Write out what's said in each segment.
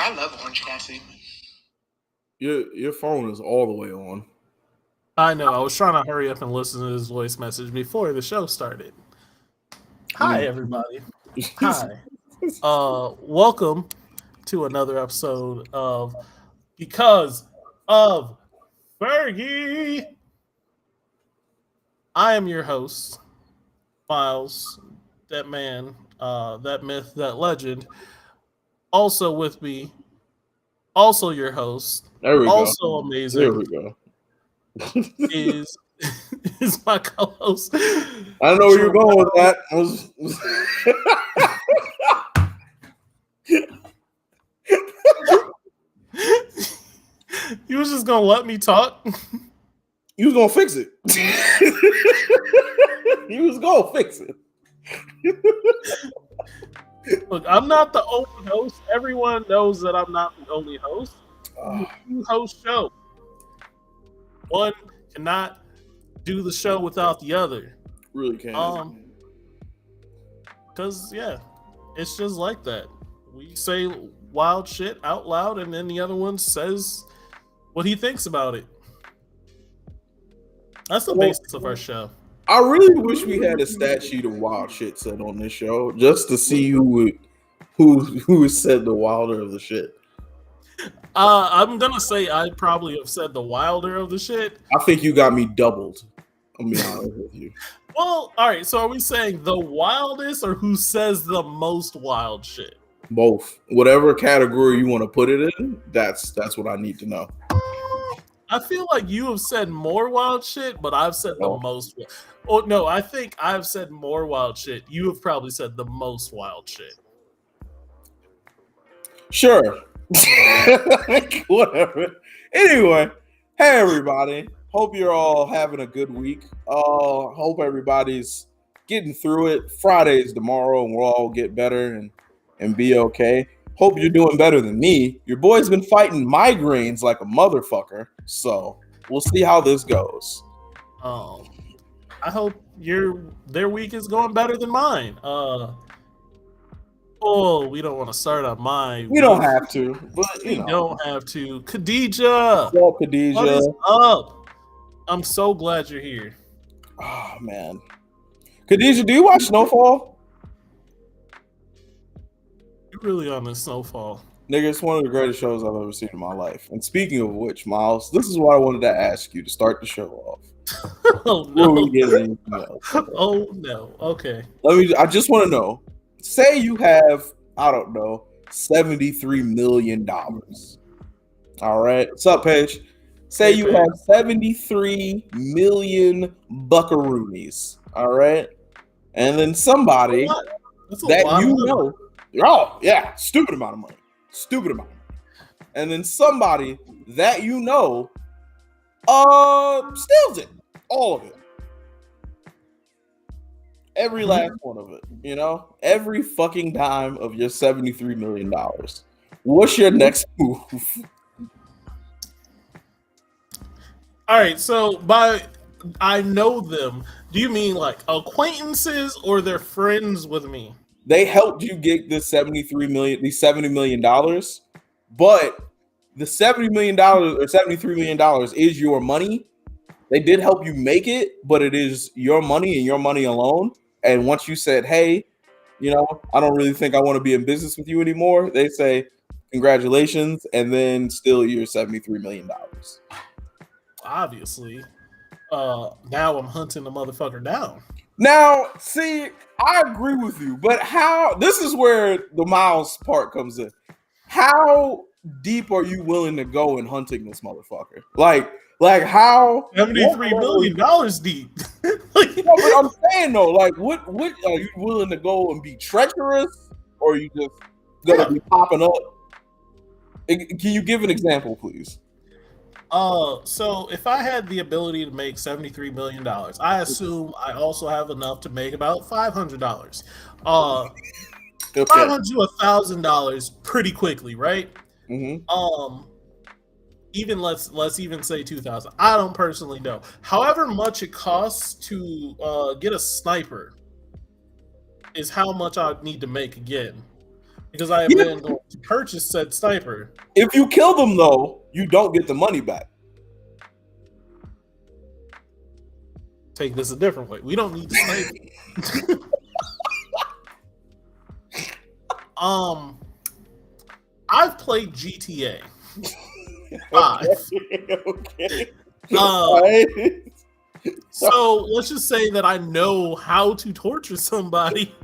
I love orange coffee. Your phone is all the way on. I know. I was trying to hurry up and listen to his voice message before the show started. Hi, everybody. Hi. Welcome to another episode of Because of Fergie. I am your host, Miles, that man, that myth, that legend. Also with me, also your host, There we go. also There amazing, we go. is is my co-host. I know where you're going with that. You was just gonna let me talk? You was gonna fix it. You was gonna fix it. Look, I'm not the only host. Everyone knows that I'm not the only host. You host show. One cannot do the show without the other. Really can't. Because it's just like that. We say wild shit out loud, and then the other one says what he thinks about it. That's the basis of our show. I really wish we had a stat sheet of wild shit said on this show, just to see who said the wilder of the shit. I'm gonna say I probably have said the wilder of the shit. I think you got me doubled. I'm being honest with you. Well, all right. So are we saying the wildest or who says the most wild shit? Both. Whatever category you want to put it in, that's what I need to know. I feel like you have said more wild shit, but I've said the most. Oh no, I think I've said more wild shit. You have probably said the most wild shit. Sure. Whatever. Anyway, hey everybody. Hope you're all having a good week. Hope everybody's getting through it. Friday's tomorrow, and we'll all get better and be okay. Hope you're doing better than me. Your boy's been fighting migraines like a motherfucker, so we'll see how this goes. I hope their week is going better than mine. We don't want to start on mine. We don't have to, but we don't have to. Khadija, what's up, Khadija? What is up? I'm so glad you're here. Oh man, Khadija, do you watch Snowfall? You're really on this Snowfall. Nigga, it's one of the greatest shows I've ever seen in my life. And speaking of which, Miles, this is what I wanted to ask you to start the show off. Oh no. Oh no. Okay. I just want to know. Say you have, I don't know, $73 million. All right. What's up, Paige? Say you have 73 million buckaroonies. All right. And then somebody that you know. Oh, yeah, stupid amount of money. And then somebody that you know steals it. All of it. Every last one of it, you know? Every fucking dime of your $73 million. What's your next move? All right, so by I know them, do you mean like acquaintances or they're friends with me? They helped you get this $70 million, but the $70 million or $73 million is your money. They did help you make it, but it is your money and your money alone. And once you said, hey, you know, I don't really think I want to be in business with you anymore, they say, congratulations, and then still your $73 million. Obviously. Now I'm hunting the motherfucker down. Now, see, I agree with you, but this is where the Miles part comes in. How deep are you willing to go in hunting this motherfucker? Like how $73 million deep. No, but I'm saying though, like what are you willing to go and be treacherous, or are you just gonna be popping up? Can you give an example, please? So if I had the ability to make $73 million, I assume I also have enough to make about $500. Okay. $500 to $1,000 pretty quickly, right? Mm-hmm. Even let's even say 2,000. I don't personally know. However much it costs to get a sniper is how much I need to make again. because I am then going to purchase said sniper. If you kill them, though, you don't get the money back. Take this a different way. We don't need the sniper. I've played GTA 5. Okay. So let's just say that I know how to torture somebody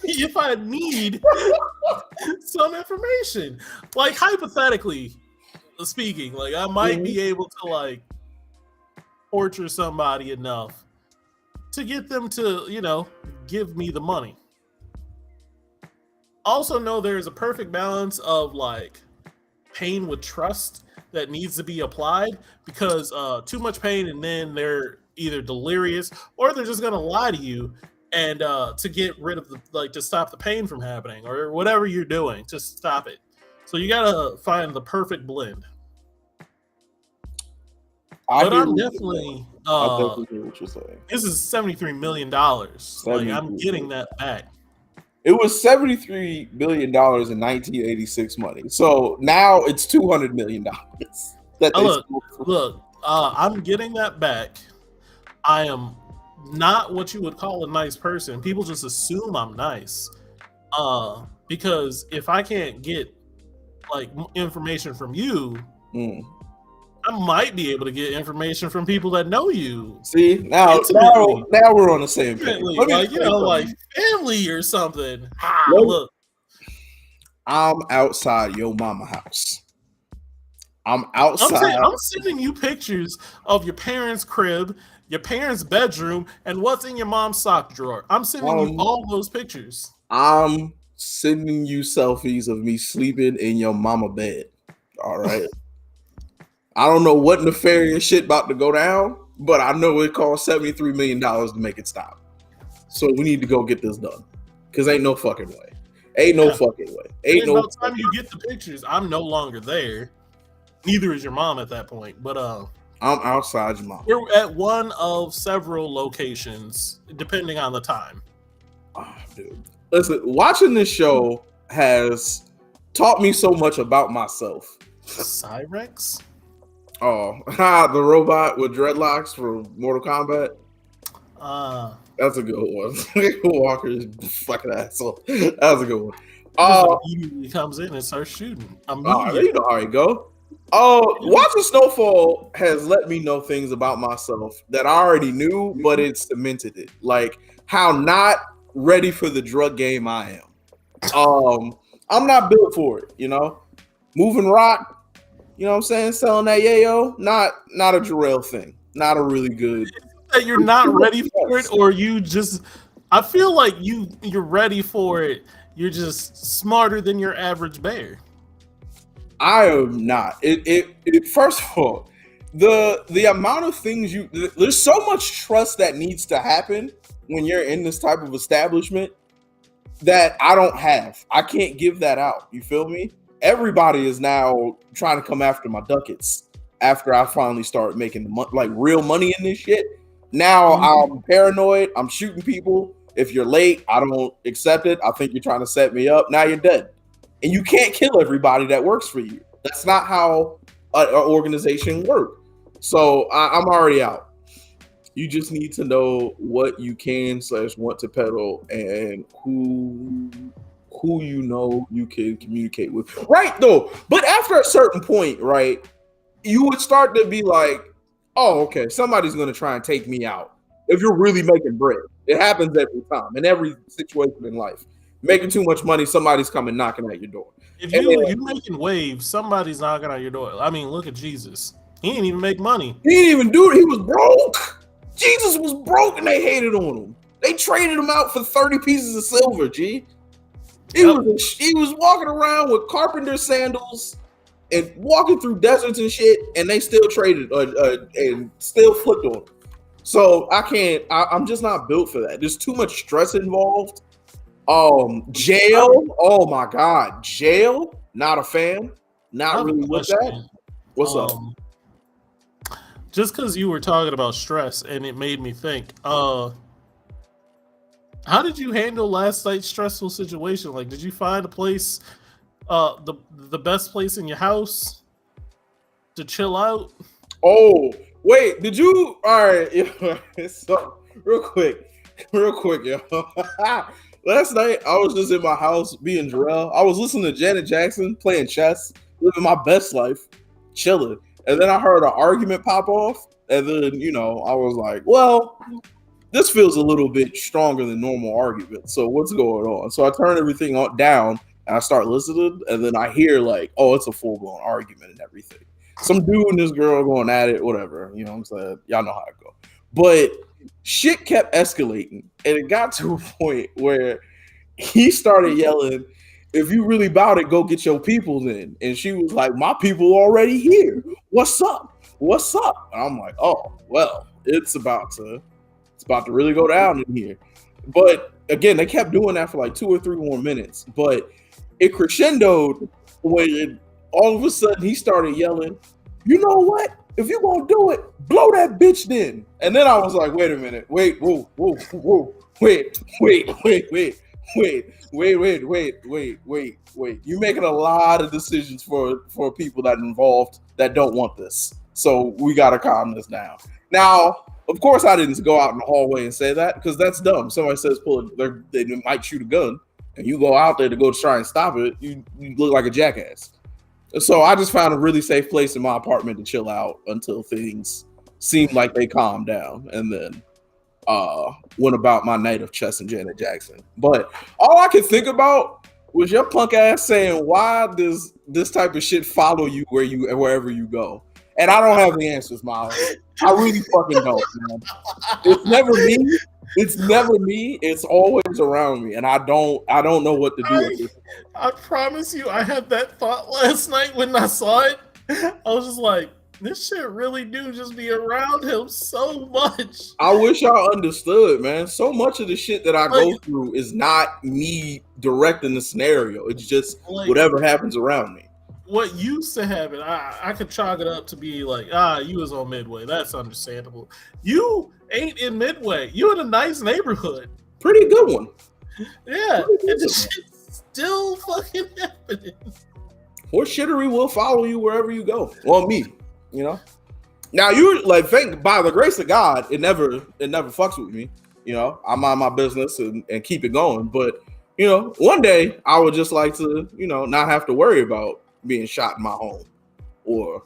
if I need some information. Like hypothetically speaking, like I might be able to like torture somebody enough to get them to, you know, give me the money. Also know there's a perfect balance of like pain with trust that needs to be applied, because too much pain and then they're either delirious or they're just gonna lie to you and to get rid of the, like, to stop the pain from happening or whatever you're doing to stop it. So you gotta find the perfect blend. But I'm definitely I definitely hear what you're saying. This is $73 million. Like I'm getting that back. It was $73 billion in 1986 money. So now it's $200 million. Look, I'm getting that back. I am not what you would call a nice person. People just assume I'm nice. Because if I can't get like information from you, I might be able to get information from people that know you. See, now we're on the same page. Like, you know, like family or something. Look, I'm outside your mama house. I'm outside. I'm sending you pictures of your parents' crib, your parents' bedroom, and what's in your mom's sock drawer. I'm sending you all those pictures. I'm sending you selfies of me sleeping in your mama bed. All right. I don't know what nefarious shit about to go down, but I know it costs $73 million to make it stop. So we need to go get this done. Because ain't no fucking way. Ain't no fucking way. Ain't no time you get the pictures, I'm no longer there. Neither is your mom at that point. But I'm outside your mom. We're at one of several locations, depending on the time. Oh, dude. Listen, watching this show has taught me so much about myself. Cyrex? Oh, the robot with dreadlocks for Mortal Kombat. That's a good one. Walker's fucking asshole. That's a good one. He comes in and starts shooting. You know how it go. Watching Snowfall has let me know things about myself that I already knew, but it cemented it. Like how not ready for the drug game I am. I'm not built for it, you know. Moving rock. You know what I'm saying? Selling that yayo, not a Jarrell thing. Not a really good. That you're not ready for it, or you just? I feel like you're ready for it. You're just smarter than your average bear. I am not. It first of all, the amount of things there's so much trust that needs to happen when you're in this type of establishment that I don't have. I can't give that out. You feel me? Everybody is now trying to come after my ducats after I finally start making like real money in this shit. Now I'm paranoid. I'm shooting people. If you're late, I don't accept it. I think you're trying to set me up. Now you're dead. And you can't kill everybody that works for you. That's not how an organization works. So I'm already out. You just need to know what you can / want to peddle and who you know you can communicate with. Right, though. But after a certain point, right, you would start to be like, oh, okay, somebody's going to try and take me out. If you're really making bread. It happens every time, in every situation in life. Making too much money, somebody's coming knocking at your door. If you're making waves, somebody's knocking at your door. I mean, look at Jesus. He didn't even make money. He didn't even do it. He was broke. Jesus was broke and they hated on him. They traded him out for 30 pieces of silver, G. He was walking around with carpenter sandals and walking through deserts and shit, and they still traded and still flipped on him. So I'm just not built for that. There's too much stress involved. Jail. Oh my God. Jail. Not a fan. Not really with that. What's up? Just because you were talking about stress and it made me think, How did you handle last night's stressful situation? Like, did you find a place, the best place in your house to chill out? Oh, wait, did you? All right, so real quick, yo. Last night I was just in my house being Jarrell. I was listening to Janet Jackson playing chess, living my best life, chilling. And then I heard an argument pop off, and then I was like, well, this feels a little bit stronger than normal argument. So what's going on? So I turn everything down and I start listening, and then I hear like, oh, it's a full blown argument and everything. Some dude and this girl going at it, whatever. You know what I'm saying? Y'all know how it go. But shit kept escalating, and it got to a point where he started yelling, "If you really about it, go get your people then." And she was like, "My people already here. What's up? What's up?" And I'm like, "Oh, well, it's about to really go down in here." But again, they kept doing that for like 2 or 3 more minutes. But it crescendoed when all of a sudden he started yelling, "You know what? If you're gonna do it, blow that bitch then." And then I was like, wait a minute, wait, whoa, wait. You're making a lot of decisions for people that involved that don't want this. So we gotta calm this down. Now, of course, I didn't go out in the hallway and say that because that's dumb. Somebody says they might shoot a gun, and you go out there to go try and stop it. You look like a jackass. So I just found a really safe place in my apartment to chill out until things seemed like they calmed down, and then went about my night of chess and Janet Jackson. But all I could think about was your punk ass saying, "Why does this type of shit follow you wherever you go?" And I don't have the answers, Miles. I really fucking don't, man. It's never me. It's never me. It's always around me, and I don't know what to do with it. I promise you, I had that thought last night when I saw it. I was just like, this shit really do just be around him so much. I wish y'all understood, man. So much of the shit that I go through is not me directing the scenario. It's just whatever happens around me. What used to happen, I could chalk it up to be like, you was on Midway. That's understandable. You ain't in Midway. You in a nice neighborhood. Pretty good one. Yeah. And the shit's still fucking happening. Horse shittery will follow you wherever you go. Well, me, Now you like think by the grace of God, it never fucks with me. I mind my business and keep it going. But one day I would just like to, not have to worry about being shot in my home or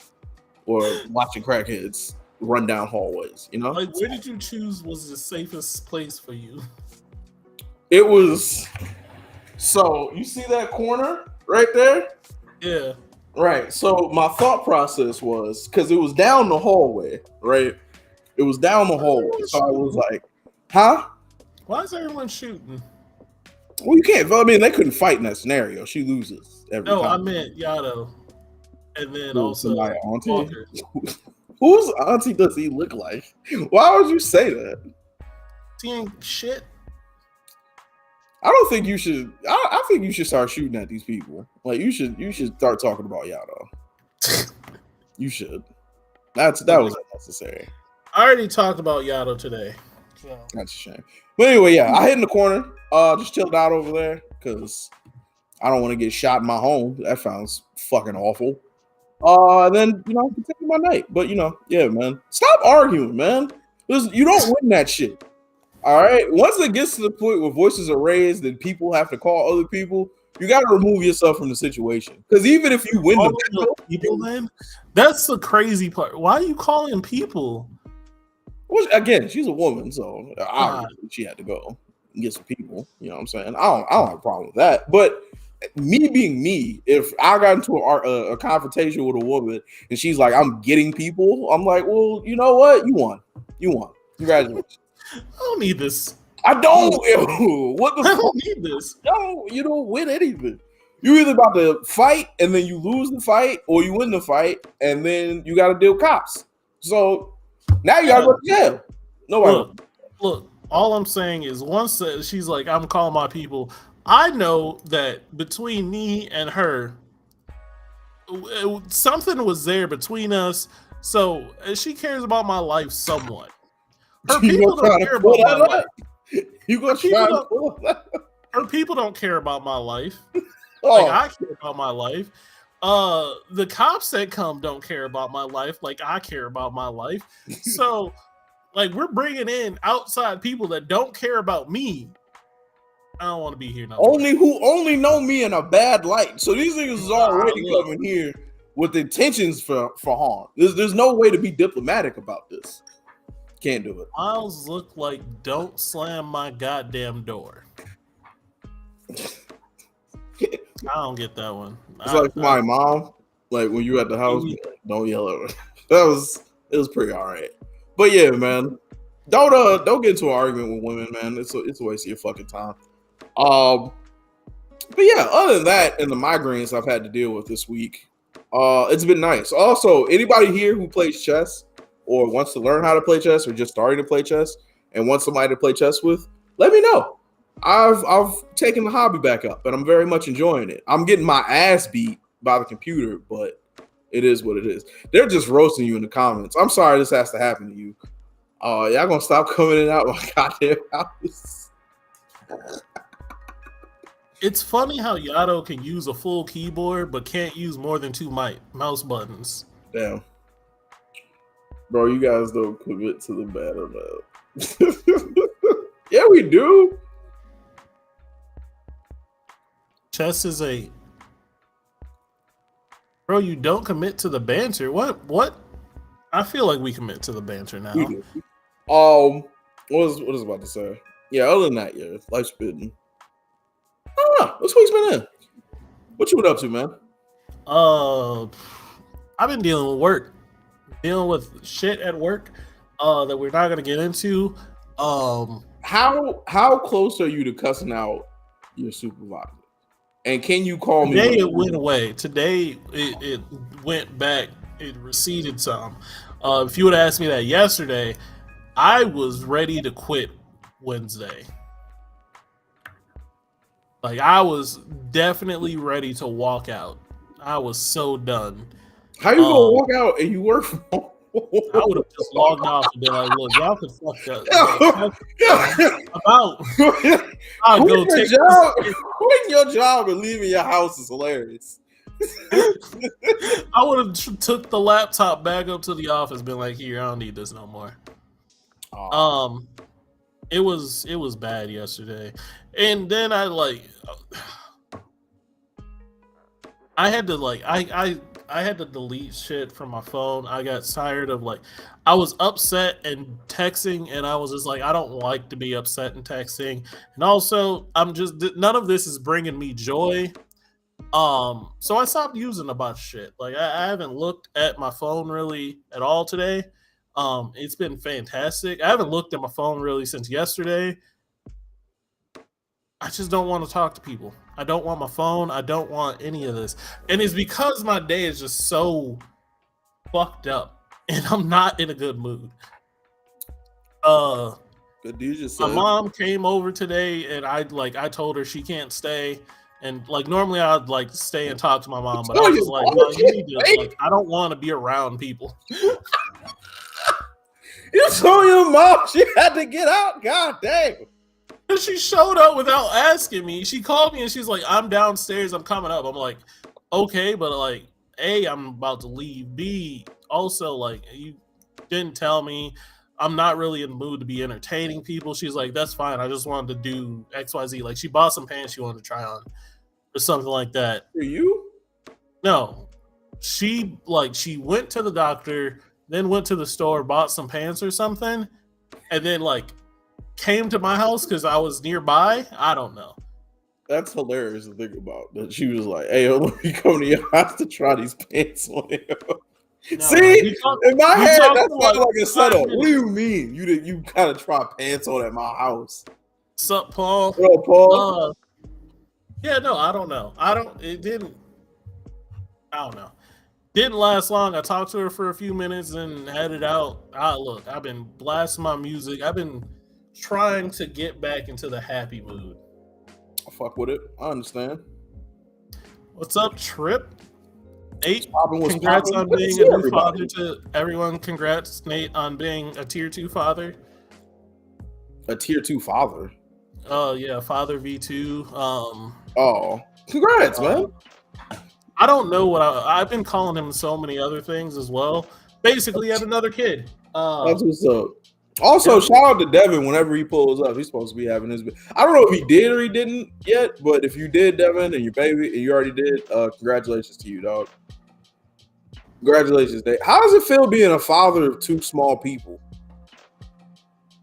watching crackheads run down hallways, Like, where did you choose was the safest place for you? It was, so you see that corner right there? Yeah. Right. So my thought process was, because it was down the hallway, right? It was down the hallway. So I was like, huh? Why is everyone shooting? Well, you can't. I mean, they couldn't fight in that scenario. She loses every time. No, I meant Yato. And then also Walker. Whose auntie does he look like? Why would you say that? He ain't shit. I don't think you should. I think you should start shooting at these people. Like you should start talking about Yato. You should. That was unnecessary. I already talked about Yato today. So. That's a shame. But anyway, yeah, I hid in the corner. Just chilled out over there because I don't want to get shot in my home. That sounds fucking awful. Then continue my night. But yeah, man, stop arguing, man. You don't win that shit. All right. Once it gets to the point where voices are raised and people have to call other people, you got to remove yourself from the situation. Because even if you win the people, then that's the crazy part. Why are you calling people? Well, again, she's a woman, so obviously she had to go and get some people. You know what I'm saying? I don't have a problem with that. But me being me, if I got into a confrontation with a woman and she's like, "I'm getting people," I'm like, "Well, you know what? You won. Congratulations." I don't need this. I don't. What the fuck? I don't need this. No, you don't win anything. You either about to fight and then you lose the fight, or you win the fight and then you got to deal with cops. So now you got to go to jail. Nobody. Look. All I'm saying is, once she's like, "I'm calling my people," I know that between me and her, something was there between us. So she cares about my life somewhat. Her people don't care about my life. You gonna try to pull that? Or people don't care about my life. Oh, Like I care about my life. The cops that come don't care about my life like I care about my life. So, like, we're bringing in outside people that don't care about me. I don't want to be here no more. who only know me in a bad light. So these niggas is already look. coming here with intentions for harm. There's no way to be diplomatic about this. Can't do it. Miles look like don't slam my goddamn door. I don't get that one. It's like my mom, like when you at the house, don't yell at her. It was pretty all right. But yeah, man, don't get into an argument with women, man. It's a waste of your fucking time. But yeah, other than that, and the migraines I've had to deal with this week, it's been nice. Also, anybody here who plays chess or wants to learn how to play chess or just starting to play chess and wants somebody to play chess with, let me know. I've taken the hobby back up and I'm very much enjoying it. I'm getting my ass beat by the computer, but it is what it is. They're just roasting you in the comments. I'm sorry this has to happen to you. Y'all gonna stop coming in and out my goddamn house. It's funny how Yato can use a full keyboard but can't use more than 2 mouse buttons. Damn. Bro, you guys don't commit to the banner, man. Yeah, we do. Chess is a... Bro, you don't commit to the banter? What? I feel like we commit to the banter now. We do. What was I about to say? Yeah, other than that, yeah, life's been... I don't know. This week's been in. What you been up to, man? I've been dealing with work. Dealing with shit at work that we're not gonna get into. How close are you to cussing out your supervisor? And can you call me? Today it went away. Today it went back. It receded some. If you would have asked me that yesterday, I was ready to quit Wednesday. Like, I was definitely ready to walk out. I was so done. How you gonna walk out and you work from home? I would have just logged off and been like, look, y'all can fuck that. I'll go take quitting your job and leaving your house is hilarious. I would have took the laptop back up to the office, been like, here, I don't need this no more. It was bad yesterday. And then I had to delete shit from my phone. I got tired of I was upset and texting, and I was just like, I don't like to be upset and texting. And also, none of this is bringing me joy. So I stopped using a bunch of shit. Like, I haven't looked at my phone really at all today. It's been fantastic. I haven't looked at my phone really since yesterday. I just don't want to talk to people. I don't want my phone. I don't want any of this. And it's because my day is just so fucked up and I'm not in a good mood. My mom came over today and I told her she can't stay. And normally I'd stay and talk to my mom, but I was like, no, you need to, I don't want to be around people. You told your mom she had to get out? God damn. And she showed up without asking me. She called me and she's like, I'm downstairs, I'm coming up. I'm like, okay, but A, I'm about to leave. B, also, you didn't tell me. I'm not really in the mood to be entertaining people. She's like, that's fine. I just wanted to do XYZ. She bought some pants she wanted to try on or something like that. For you? No. She went to the doctor, then went to the store, bought some pants or something, and then came to my house because I was nearby. I don't know. That's hilarious to think about. That she was like, hey, let me come to your house to try these pants on him. No, see, in my head, that sounds like a setup. What do you mean? You kind of try pants on at my house? Sup, Paul? What up, Paul? Yeah, no, I don't know. I don't know. Didn't last long. I talked to her for a few minutes and headed out. Look, I've been blasting my music. I've been trying to get back into the happy mood. I fuck with it. I understand. What's up, Trip? Nate, congrats on being a new father to everyone. Congrats, Nate, on being a tier 2 father. A tier 2 father? Yeah, Father V2. Oh, congrats, man. I don't know what I've been calling him so many other things as well. Basically, yet another kid. That's what's up. Also, shout out to Devin whenever he pulls up. He's supposed to be having his. I don't know if he did or he didn't yet, but if you did, Devin, and your baby, and you already did, congratulations to you, dog. Congratulations, Dave. How does it feel being a father of two small people?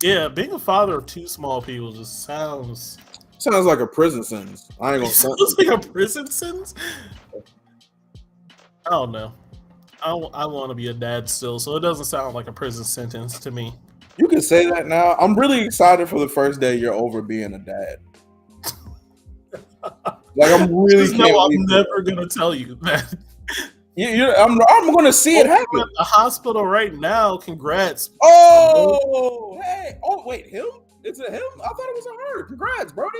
Yeah, being a father of two small people just sounds like a prison sentence. I ain't gonna sounds like a prison sentence. I don't know. I want to be a dad still, so it doesn't sound like a prison sentence to me. You can say that now. I'm really excited for the first day you're over being a dad. Like I'm really. I'm never gonna tell you that. I'm gonna see it happen. At the hospital right now. Congrats. Oh, hey. Oh, wait, him? It's a him? I thought it was a her. Congrats, Brody.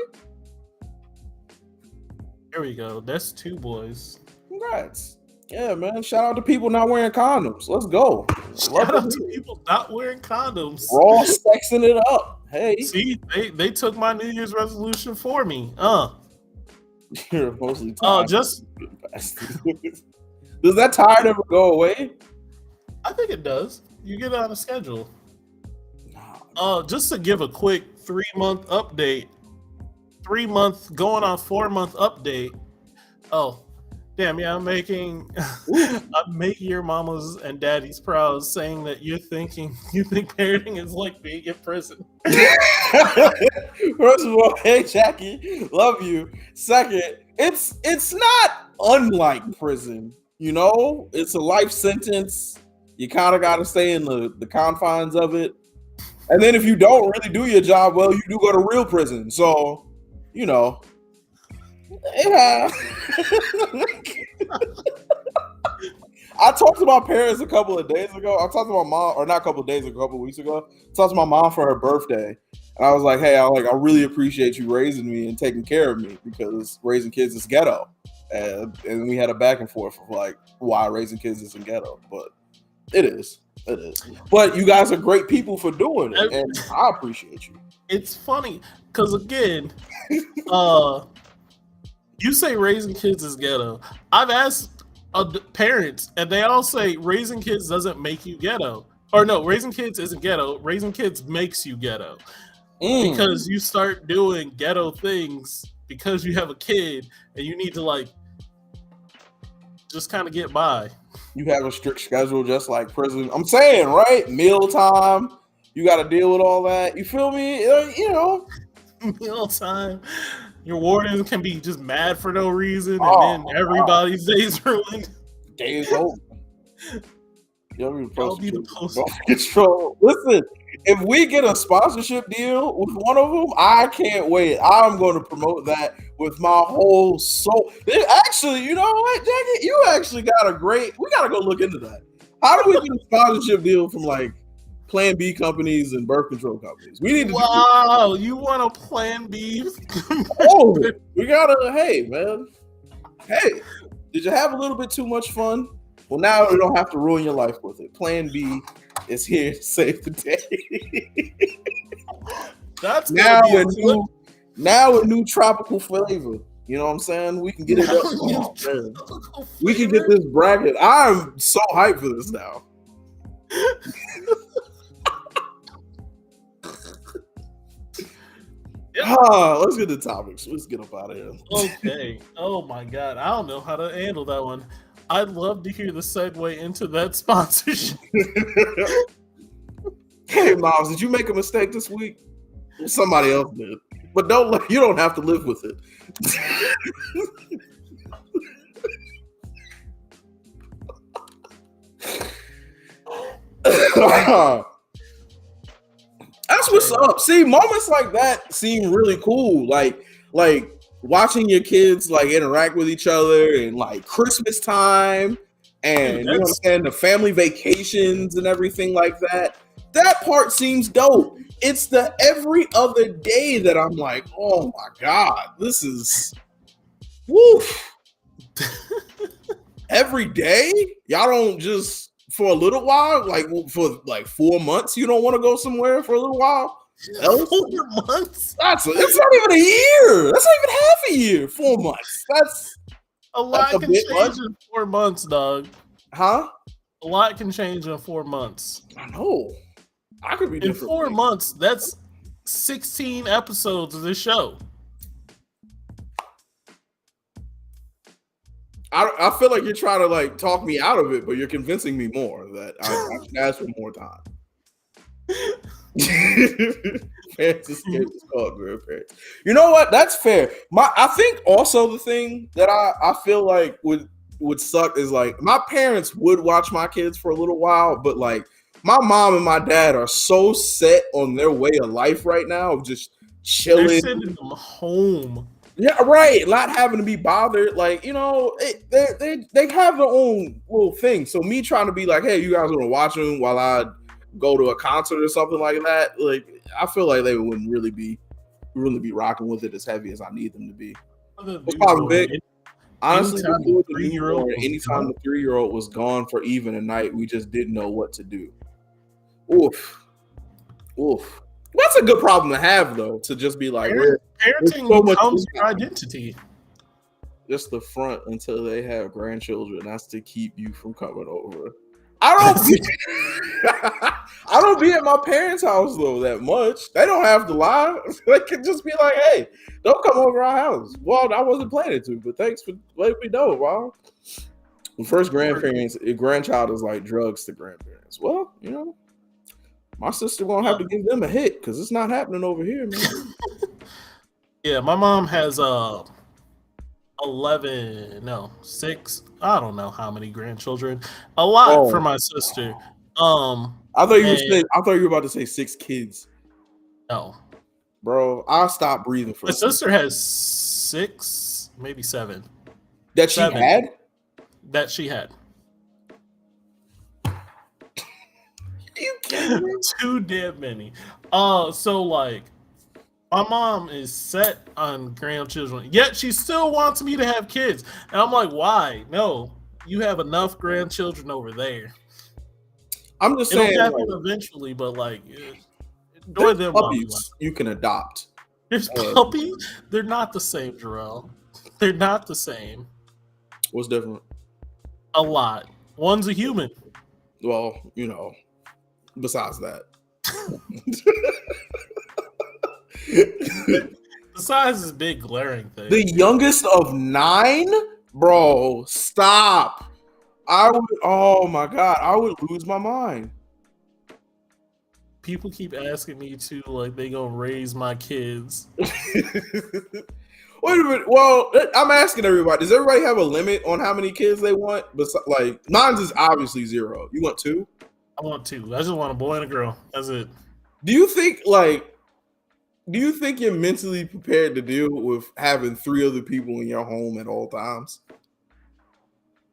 There we go. That's two boys. Congrats. Yeah, man. Shout out to people not wearing condoms. Let's go. Shout out to people not wearing condoms. Raw sexing it up. Hey. See, they took my New Year's resolution for me. You're mostly tired. Just does that tired ever go away? I think it does. You get on a schedule. Just to give a quick 3-month update. 3-month going on 4-month update. Oh, damn! Yeah, I'm making your mamas and daddies proud, saying that you think parenting is like being in prison. First of all, hey Jackie, love you. Second, it's not unlike prison. You know, it's a life sentence. You kind of got to stay in the confines of it. And then if you don't really do your job well, you do go to real prison. So, you know. Yeah. I talked to my parents a couple of days ago. I talked to my mom, or not a couple of days ago, a couple of weeks ago. I talked to my mom for her birthday. And I was like, hey, I really appreciate you raising me and taking care of me, because raising kids is ghetto. And we had a back and forth of like why raising kids is in ghetto. But it is. But you guys are great people for doing it, and I appreciate you. It's funny because again, you say raising kids is ghetto. I've asked parents, and they all say raising kids doesn't make you ghetto. Or no, raising kids isn't ghetto. Raising kids makes you ghetto because you start doing ghetto things because you have a kid, and you need to like just kind of get by. You have a strict schedule just like prison. I'm saying, right? Mealtime. You got to deal with all that. You feel me? You know. Mealtime. Your warden can be just mad for no reason, and then everybody's day's ruined. Days over. You'll be the control. Listen, if we get a sponsorship deal with one of them, I can't wait. I'm going to promote that with my whole soul. Actually, you know what, Jackie? You actually got we got to go look into that. How do we get a sponsorship deal from like Plan B companies and birth control companies? We need to. Wow, you want a Plan B? Oh, we gotta. Hey, man. Hey, did you have a little bit too much fun? Well, now you don't have to ruin your life with it. Plan B is here to save the day. That's now a new tropical flavor. You know what I'm saying? We can get it up. Oh, we can get this bracket. I'm so hyped for this now. Let's get to topics. Let's get up out of here. Okay. Oh my God. I don't know how to handle that one. I'd love to hear the segue into that sponsorship. Hey, Miles, did you make a mistake this week? Somebody else did. But you don't have to live with it. That's what's up. See, moments like that seem really cool. Like watching your kids like interact with each other, and like Christmas time, and you know what I'm saying, the family vacations and everything like that. That part seems dope. It's the every other day that I'm like, oh my God, this is woof. Every day? Y'all don't just for a little while, like for like 4 months, you don't want to go somewhere for a little while? else. 4 months? That's not even a year. That's not even half a year. 4 months. That's a lot a can bit change much. in 4 months, dog. Huh? A lot can change in 4 months. I know. I could be In different. 4 months, that's 16 episodes of this show. I feel like you're trying to like talk me out of it, but you're convincing me more that I should ask for more time. Parents escape is called grandparents. You know what? That's fair. I think also the thing that I feel like would suck is like my parents would watch my kids for a little while, but like my mom and my dad are so set on their way of life right now of just chilling. They're sending them home. Yeah, right. Not having to be bothered. Like, you know, they have their own little thing. So me trying to be like, hey, you guys want to watch them while I go to a concert or something like that? Like, I feel like they wouldn't really be rocking with it as heavy as I need them to be. What's probably big? Honestly, anytime the 3-year-old was gone for even a night, we just didn't know what to do. Oof. That's a good problem to have, though, to just be like, parenting becomes your identity. Just the front until they have grandchildren. That's to keep you from coming over. I don't be at my parents' house though that much. They don't have to lie. They can just be like, "Hey, don't come over our house." Well, I wasn't planning to, but thanks for letting me know, wow. The first grandchild is like drugs to grandparents. Well, you know, my sister won't have to give them a hit because it's not happening over here, man. Yeah, my mom has 6, I don't know how many grandchildren. A lot for my sister. I thought you were about to say 6 kids. No. Bro, I'll stop breathing for my sister has 6, maybe 7. That she had? That she had. You kidding me? Too damn many. So like my mom is set on grandchildren, yet she still wants me to have kids. And I'm like, why? No, you have enough grandchildren over there. I'm just saying, it'll happen eventually, but like, enjoy them. Puppies you can adopt. There's puppies. They're not the same, Jarrell. They're not the same. What's different? A lot. One's a human. Well, you know, besides that. Besides this big glaring thing. The youngest of 9? Bro, stop. Oh my God, I would lose my mind. People keep asking me to, like, they gonna raise my kids. Wait a minute. Well, I'm asking everybody, does everybody have a limit on how many kids they want? But like, mine's is obviously 0. You want 2? I want 2. I just want a boy and a girl. That's it. Do you think you're mentally prepared to deal with having 3 other people in your home at all times?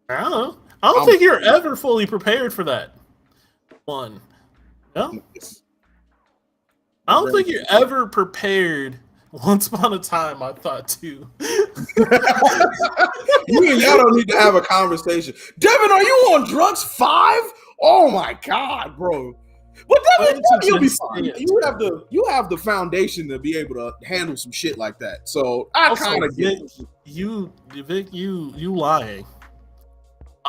I don't know. I don't think you're ever fully prepared for that. One. No. I don't think you're ever prepared. Once upon a time, I thought too. You and y'all don't need to have a conversation. Devin, are you on drugs 5? Oh my God, bro. But Devin, you'll be fine. You have the foundation to be able to handle some shit like that. So I kind of get it. Vic, you lying.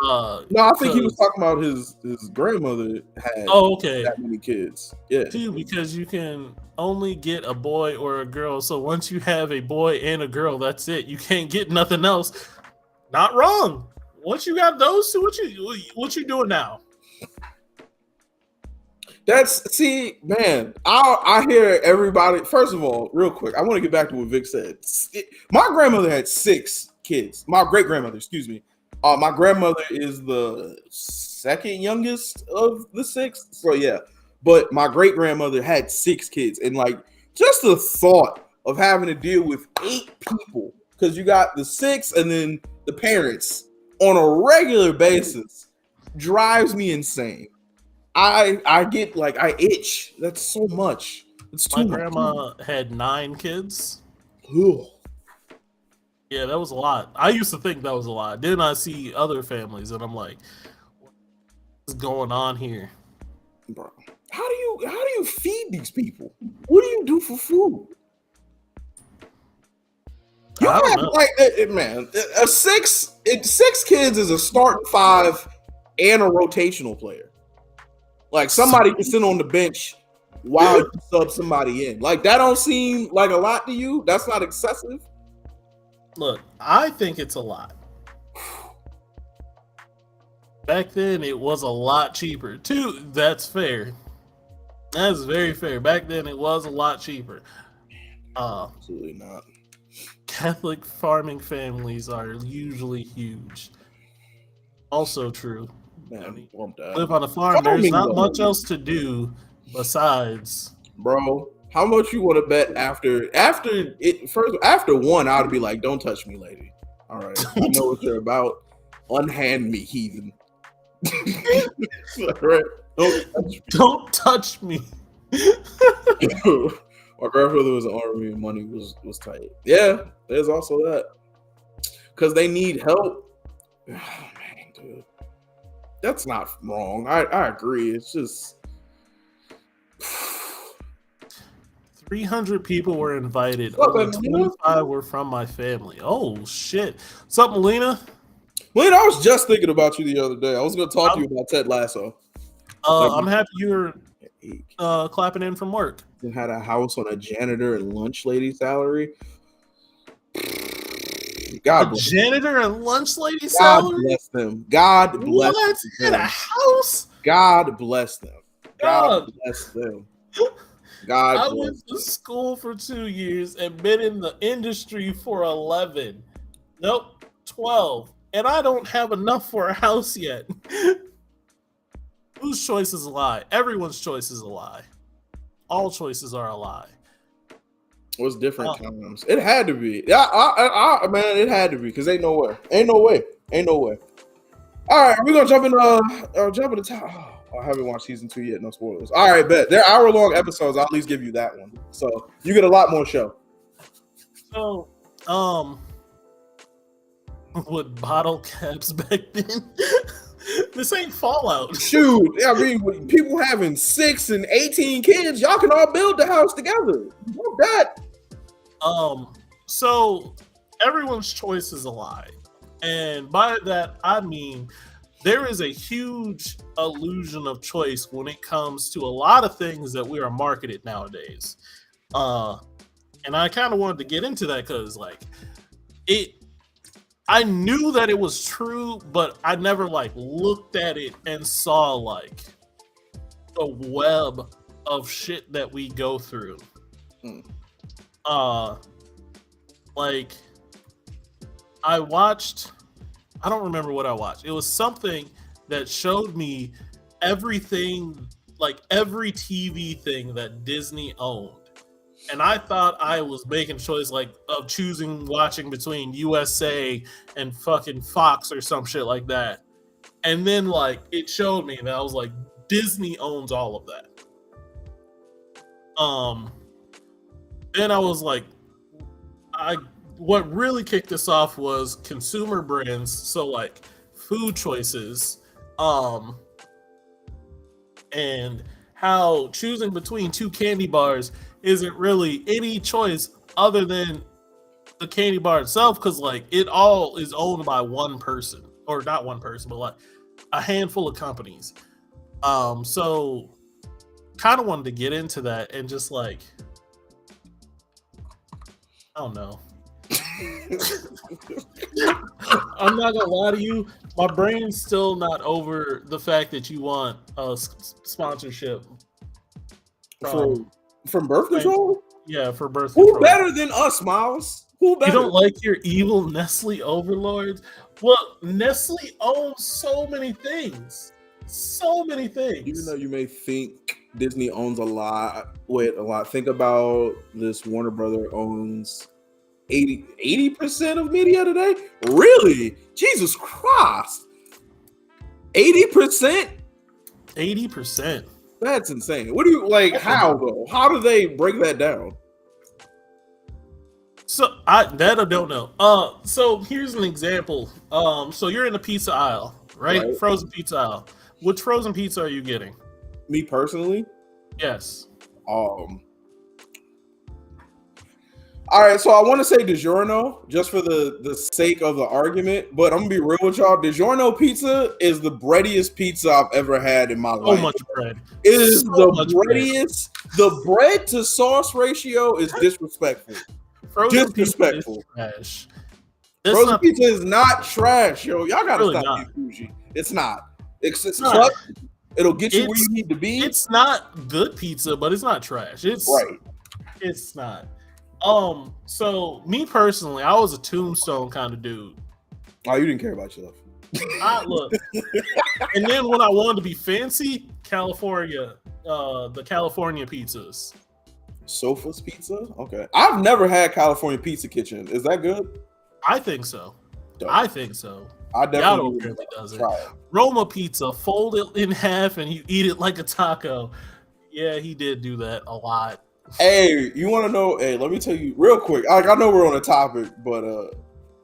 No, I think he was talking about his grandmother had that many kids. Yeah. Too, because you can only get a boy or a girl. So once you have a boy and a girl, that's it. You can't get nothing else. Not wrong. Once you got those two, what you doing now? Man, I hear everybody. First of all, real quick, I want to get back to what Vic said. My grandmother had 6 kids. My great grandmother, excuse me. My grandmother is the 2nd youngest of the 6. So yeah, but my great grandmother had 6 kids, and like just the thought of having to deal with 8 people because you got the 6 and then the parents on a regular basis drives me insane. I get like I itch. That's so much. It's too much. My grandma had 9 kids. Ugh. Yeah, that was a lot. I used to think that was a lot. Then I see other families, and I'm like, what's going on here? Bro, How do you feed these people? What do you do for food? You have man, six kids is a starting five and a rotational player. Like somebody can sit on the bench while you sub somebody in. Like that don't seem like a lot to you? That's not excessive? Look, I think it's a lot. Back then, it was a lot cheaper. Too, that's fair. That's very fair. Back then, it was a lot cheaper. Absolutely not. Catholic farming families are usually huge. Also true. Man, I mean, that. Live on a farm. There's not much else to do besides. Bro, how much you want to bet after one? I'd be like, don't touch me, lady. All right, I know what you're about. Unhand me, heathen. Right? Don't touch me. My grandfather was an army and money was tight. Yeah, there's also that. Because they need help. Oh, man, dude. That's not wrong. I agree. It's just 300 people were invited. Only 25 were from my family. Oh shit. What's up, Melina? Melina, I was just thinking about you the other day. I was going to talk to you about Ted Lasso. I'm happy you're clapping in from work. And had a house on a janitor and lunch lady salary. God bless janitor and lunch lady salary? God bless them. God bless them. At a house? God bless them. God bless them. I went to school for 2 years and been in the industry for 11. Nope, 12. And I don't have enough for a house yet. Whose choice is a lie? Everyone's choice is a lie. All choices are a lie. It was different times. It had to be. Yeah, man, it had to be because ain't no way. All right, we're gonna jump into the top. I haven't watched season 2 yet. No spoilers. All right, bet they're hour-long episodes. I'll at least give you that one. So you get a lot more show. So, with bottle caps back then. This ain't Fallout. Shoot, I mean, people having 6 and 18 kids, y'all can all build the house together. Love that. So everyone's choice is a lie. And by that, I mean, there is a huge illusion of choice when it comes to a lot of things that we are marketed nowadays. And I kind of wanted to get into that because, like, I knew that it was true, but I never looked at it and saw the web of shit that we go through. I watched, I don't remember what I watched. It was something that showed me everything, every TV thing that Disney owned. And I thought I was making choice of watching between USA and fucking Fox or some shit like that. And then it showed me that I was like, Disney owns all of that. Then I was like, what really kicked this off was consumer brands. So food choices, and how choosing between 2 candy bars isn't really any choice other than the candy bar itself, because it all is owned by one person, or not one person, but a handful of companies. So kind of wanted to get into that and just I don't know. I'm not gonna lie to you, my brain's still not over the fact that you want a sponsorship from birth control. Yeah, for birth control. Who better than us, Miles? Who better? You don't like your evil Nestle overlords? Well, Nestle owns so many things. Even though you may think Disney owns a lot, think about this. Warner Brother owns 80% of media today. Really? Jesus Christ. 80%? 80%. That's insane. What do you how though? How do they break that down? So I don't know. So here's an example. So you're in the pizza aisle, right? Frozen pizza aisle. Which frozen pizza are you getting? Me personally, Yes. All right, so I want to say DiGiorno just for the sake of the argument, but I'm gonna be real with y'all. DiGiorno pizza is the breadiest pizza I've ever had in my life. So much bread. It is the breadiest. The bread to sauce ratio is disrespectful. Frozen disrespectful. Pizza is trash. Frozen pizza is not trash, yo. Y'all gotta really stop being bougie. It's not. It's not. It'll get you where you need to be. It's not good pizza, but it's not trash. It's right. It's not. So me personally, I was a Tombstone kind of dude. Oh, you didn't care about yourself. Look. And then when I wanted to be fancy, California, the California pizzas. Sofa's Pizza? Okay. I've never had California Pizza Kitchen. Is that good? I think so. Dope. I think so. I definitely really does it. Roma Pizza, fold it in half and you eat it like a taco. Yeah, he did do that a lot. Hey, you want to know? Hey, let me tell you real quick. I know we're on a topic, but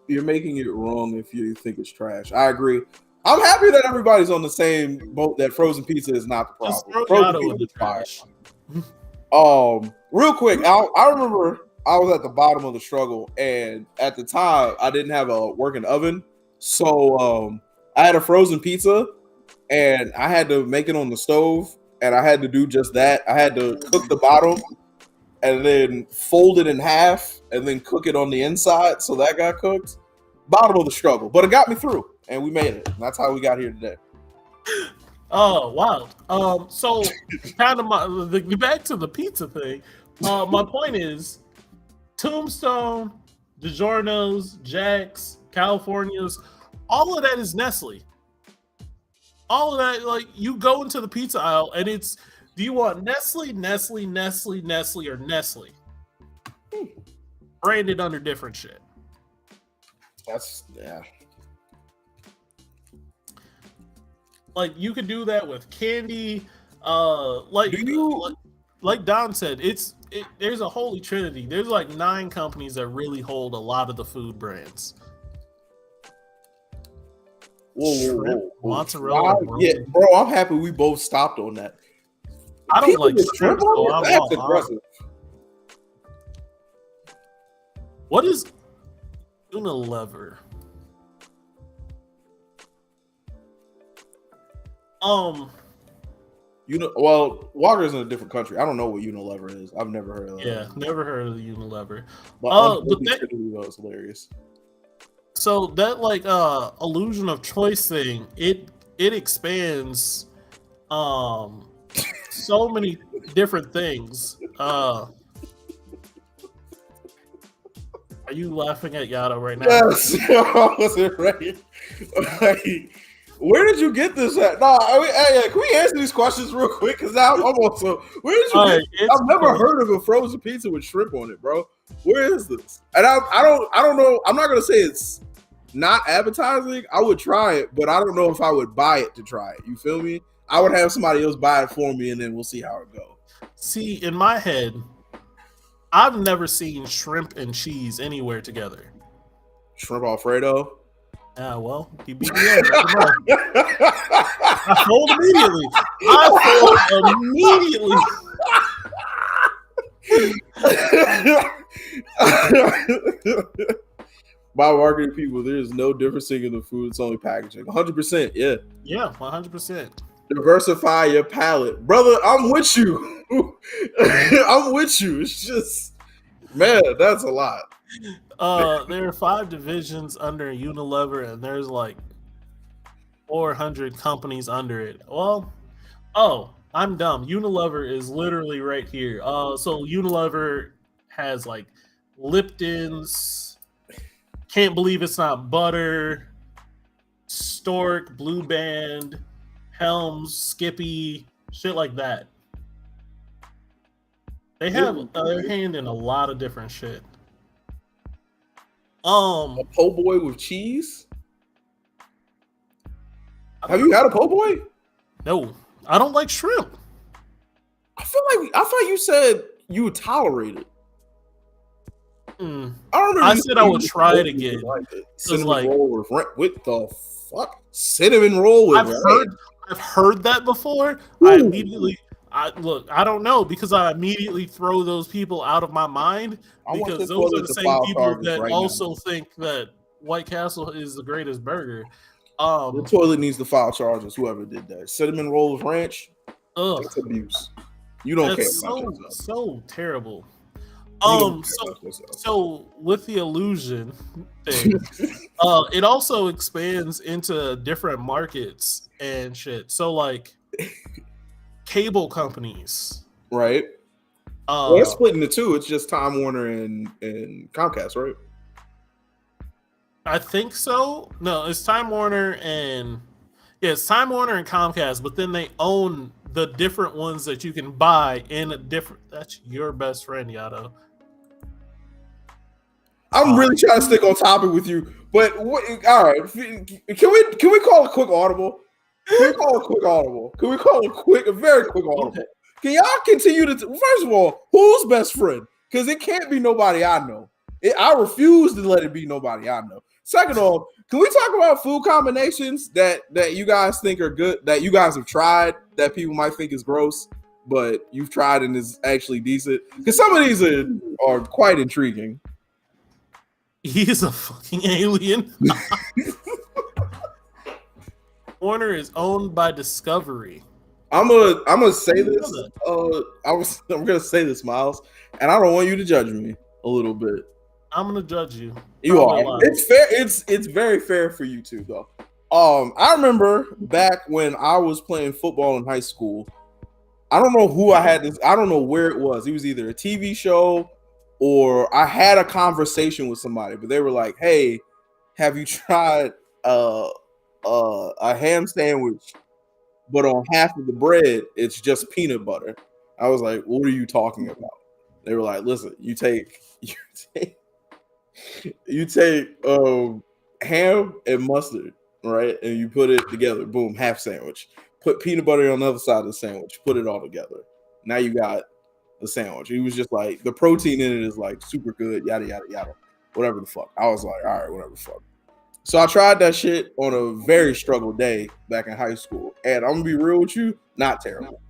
you're making it wrong if you think it's trash. I agree. I'm happy that everybody's on the same boat that frozen pizza is not the problem. Frozen pizza is trash. Real quick, I remember I was at the bottom of the struggle, and at the time I didn't have a working oven, so I had a frozen pizza, and I had to make it on the stove, and I had to do just that. I had to cook the bottom, and then fold it in half, and then cook it on the inside, so that got cooked. Bottom of the struggle, but it got me through, and we made it. That's how we got here today. Oh, wow. So kind of back to the pizza thing. My point is, Tombstone, DiGiorno's, Jack's, California's, all of that is Nestle. All of that, like, you go into the pizza aisle and it's, do you want Nestle, Nestle, Nestle, Nestle, or Nestle? Branded under different shit. Yeah. Like, you could do that with candy. Like Don said, there's a holy trinity. There's like 9 companies that really hold a lot of the food brands. Whoa. Mozzarella. Yeah, bro, I'm happy we both stopped on that. I don't like shrimp. That's aggressive. What is Unilever? Well, Walker's in a different country. I don't know what Unilever is. I've never heard of that. Yeah, never heard of the Unilever. But that was hilarious. So that illusion of choice thing, it expands so many different things. Are you laughing at Yato right now? Yes, I wasn't ready. Where did you get this at? Nah, can we answer these questions real quick? Because now I'm also. Where did you get? I've never heard of a frozen pizza with shrimp on it, bro. Where is this? And I don't know. I'm not gonna say it's not appetizing. I would try it, but I don't know if I would buy it to try it. You feel me? I would have somebody else buy it for me, and then we'll see how it goes. See, in my head, I've never seen shrimp and cheese anywhere together. Shrimp Alfredo. Ah, well, you beat me up. I fold immediately. By marketing people, there's no difference in the food. It's only packaging. 100%. Yeah. Yeah, 100%. Diversify your palate. Brother, I'm with you. I'm with you. It's just, man, that's a lot. There are 5 divisions under Unilever, and there's like 400 companies under it. Well, I'm dumb. Unilever is literally right here. So Unilever has like Lipton's, Can't Believe It's Not Butter, Stork, Blue Band, Helms, Skippy, shit like that. They have their hand in a lot of different shit. A po' boy with cheese? Have you had a po' boy? No, I don't like shrimp. I thought you said you would tolerate it. I said I would try it again. Cinnamon roll with rent. What the fuck? Cinnamon roll with I've heard that before. Ooh. I I don't know because I immediately throw those people out of my mind because those are the same people that also think that White Castle is the greatest burger. The toilet needs to file charges. Whoever did that, cinnamon rolls ranch, that's abuse. You don't care about yourself. So terrible. So with the illusion thing, it also expands into different markets and shit. So like cable companies, right? Well, they're splitting the two. It's just Time Warner and Comcast, right? I think so. No, it's Time Warner and it's Time Warner and Comcast, but then they own the different ones that you can buy in a different. That's your best friend, Yato. I'm really trying to stick on topic with you, but all right. Can we call a quick audible? Can we call a very quick audible? Okay. Can y'all continue to? First of all, who's best friend? Because it can't be nobody I know. I refuse to let it be nobody I know. Second of all, can we talk about food combinations that you guys think are good, that you guys have tried, that people might think is gross, but you've tried and is actually decent? Because some of these are quite intriguing. He's a fucking alien. Warner is owned by Discovery. I'm gonna say this. I'm gonna say this, Miles, and I don't want you to judge me a little bit. I'm gonna judge you. You are. It's fair. It's very fair for you too, though. I remember back when I was playing football in high school. I don't know who I had this. I don't know where it was. It was either a TV show or I had a conversation with somebody, but they were like, "Hey, have you tried a ham sandwich, but on half of the bread it's just peanut butter?" I was like, "What are you talking about?" They were like, "Listen, you take ham and mustard, right? And you put it together, boom, half sandwich. Put peanut butter on the other side of the sandwich, put it all together. Now you got the sandwich." He was just like, the protein in it is like super good, yada, yada, yada. Whatever the fuck. I was like, all right, whatever the fuck. So I tried that shit on a very struggled day back in high school. And I'm going to be real with you, not terrible.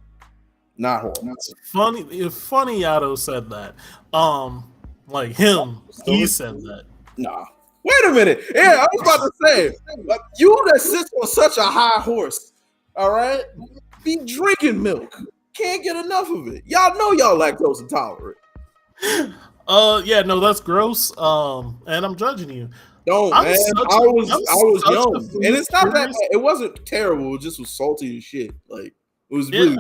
Not horrible. It's funny Yato said that. Like him, he said that. Nah. Wait a minute. Yeah, I was about to say, you that sits on such a high horse, all right, be drinking milk. Can't get enough of it. Y'all know y'all lactose intolerant. Yeah, no, that's gross. And I'm judging you. Don't, man. I was young, and it's not that bad. It wasn't terrible. It just was salty as shit. Like it was really.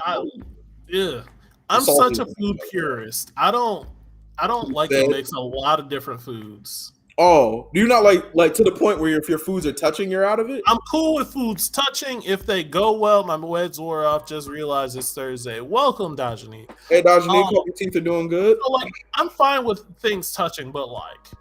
I'm such a food purist. I don't like to mix a lot of different foods. Oh, do you not like to the point where if your foods are touching, you're out of it? I'm cool with foods touching if they go well. My meds wore off. Just realized it's Thursday. Welcome, Dajani. Hey, Dajani, hope your teeth are doing good. So, like, I'm fine with things touching, but like,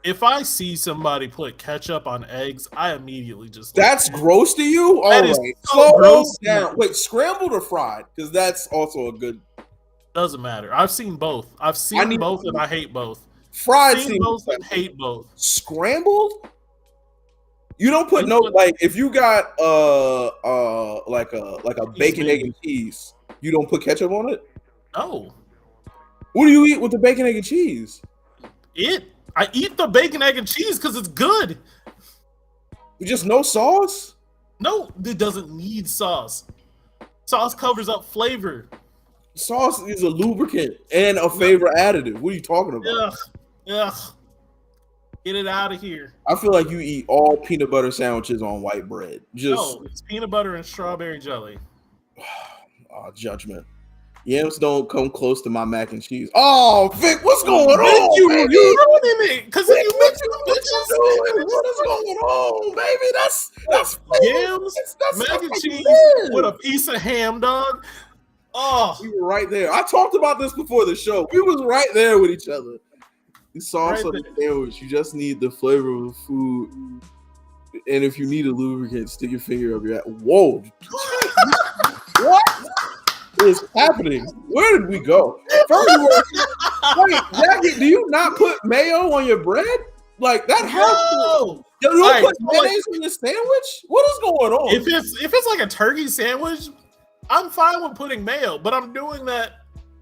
if I see somebody put ketchup on eggs, I immediately just. That's gross to you. All right, slow down. Wait, scrambled or fried? Because that's also a good. Doesn't matter. I've seen both. I've seen both, and I hate both. Fried, both and hate both. Scrambled? You don't put like if you got like a bacon, egg, and cheese, you don't put ketchup on it? No. What do you eat with the bacon, egg, and cheese? I eat the bacon, egg, and cheese because it's good. Just no sauce? No, it doesn't need sauce. Sauce covers up flavor. Sauce is a lubricant and a favorite additive. What are you talking about? Ugh. Get it out of here. I feel like you eat all peanut butter sandwiches on white bread. No, it's peanut butter and strawberry jelly. Judgment. Yams don't come close to my mac and cheese. Oh, Vic, what's going on? You ruining it because you mix bitches. What is going on, baby? That's yams, mac and cheese with a piece of ham, dog. Oh, we were right there. I talked about this before the show. We was right there with each other. The sauce on the sandwich. You just need the flavor of the food. And if you need a lubricant, stick your finger up your ass. Whoa. What is happening? Where did we go? First of all, wait, Jackie, do you not put mayo on your bread? Like that happens. You don't put mayonnaise on your sandwich? What is going on? If it's like a turkey sandwich, I'm fine with putting mayo, but I'm doing that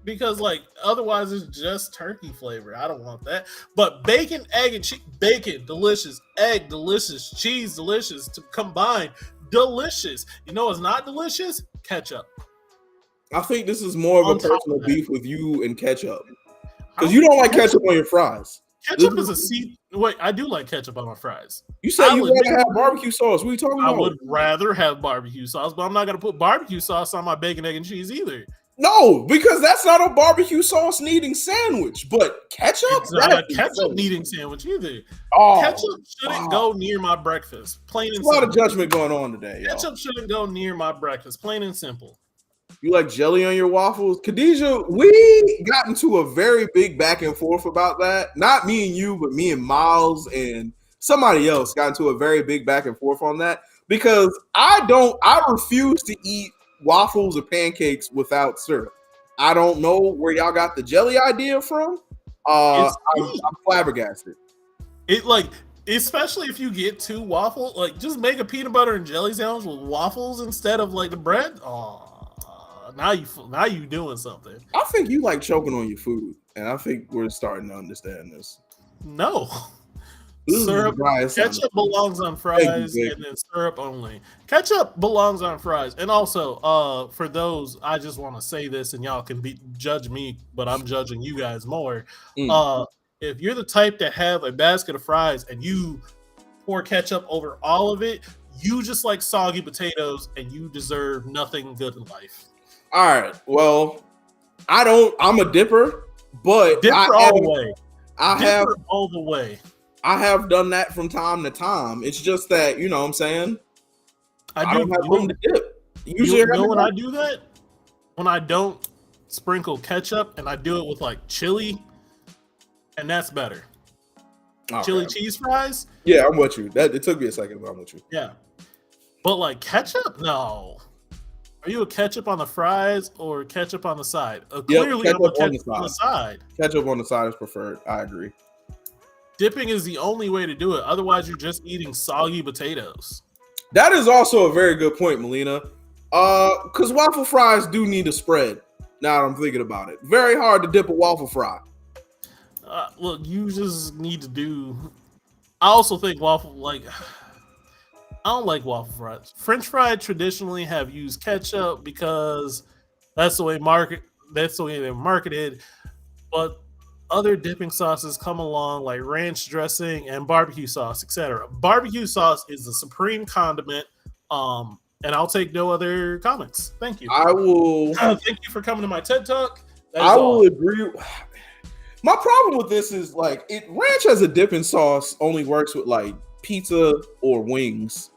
because like otherwise it's just turkey flavor. I don't want that. But bacon, egg, and cheese. Bacon, delicious. Egg, delicious. Cheese, delicious. To combine, delicious. You know what's not delicious? Ketchup. I think this is more of On a top of personal that. beef with you and ketchup. Because you don't like ketchup on your fries. Ketchup is a seed. Wait, I do like ketchup on my fries. You said you would want to have barbecue sauce. What are you talking I about? would rather have barbecue sauce, but I'm not going to put barbecue sauce on my bacon, egg, and cheese either. No, because that's not a barbecue sauce needing sandwich. But ketchup? It's not a ketchup needing sandwich either. Oh, Ketchup shouldn't go near my breakfast. Plain and There's a lot simple. of judgment going on today. Y'all. Ketchup shouldn't go near my breakfast. Plain and simple. You like jelly on your waffles? Khadijah, we got into a very big back and forth about that. Not me and you, but me and Miles and somebody else got into a very big back and forth on that because I refuse to eat waffles or pancakes without syrup. I don't know where y'all got the jelly idea from. I'm flabbergasted. It like, especially if you get two waffles, like just make a peanut butter and jelly sandwich with waffles instead of like the bread. Oh. Now you doing something. I think you like choking on your food, and I think we're starting to understand this. No. This Syrup, ketchup belongs on fries and then syrup only. Ketchup belongs on fries. And also, for those, I just want to say this, and y'all can judge me, but I'm judging you guys more. If you're the type to have a basket of fries and you pour ketchup over all of it, you just like soggy potatoes, and you deserve nothing good in life. All right. Well, I'm a dipper, but all the way. All the way. I have done that from time to time. It's just that, you know what I'm saying? I don't have room to dip. Usually, when I do that, when I don't sprinkle ketchup and I do it with like chili, and that's better. Okay. Chili cheese fries? Yeah, I'm with you. It took me a second, but I'm with you. Yeah. But like ketchup? No. Are you a ketchup on the fries or ketchup on the side? Clearly, I'm a ketchup on the side. Ketchup on the side is preferred. I agree. Dipping is the only way to do it. Otherwise, you're just eating soggy potatoes. That is also a very good point, Melina. Because waffle fries do need a spread. Now that I'm thinking about it. Very hard to dip a waffle fry. Look, you just need to do... I also think I don't like waffle fries. French fries traditionally have used ketchup because that's the way they're marketed. But other dipping sauces come along like ranch dressing and barbecue sauce, etc. Barbecue sauce is the supreme condiment. And I'll take no other comments. Thank you. I will. Thank you for coming to my TED Talk. I will agree. My problem with this is like ranch as a dipping sauce only works with like pizza or wings.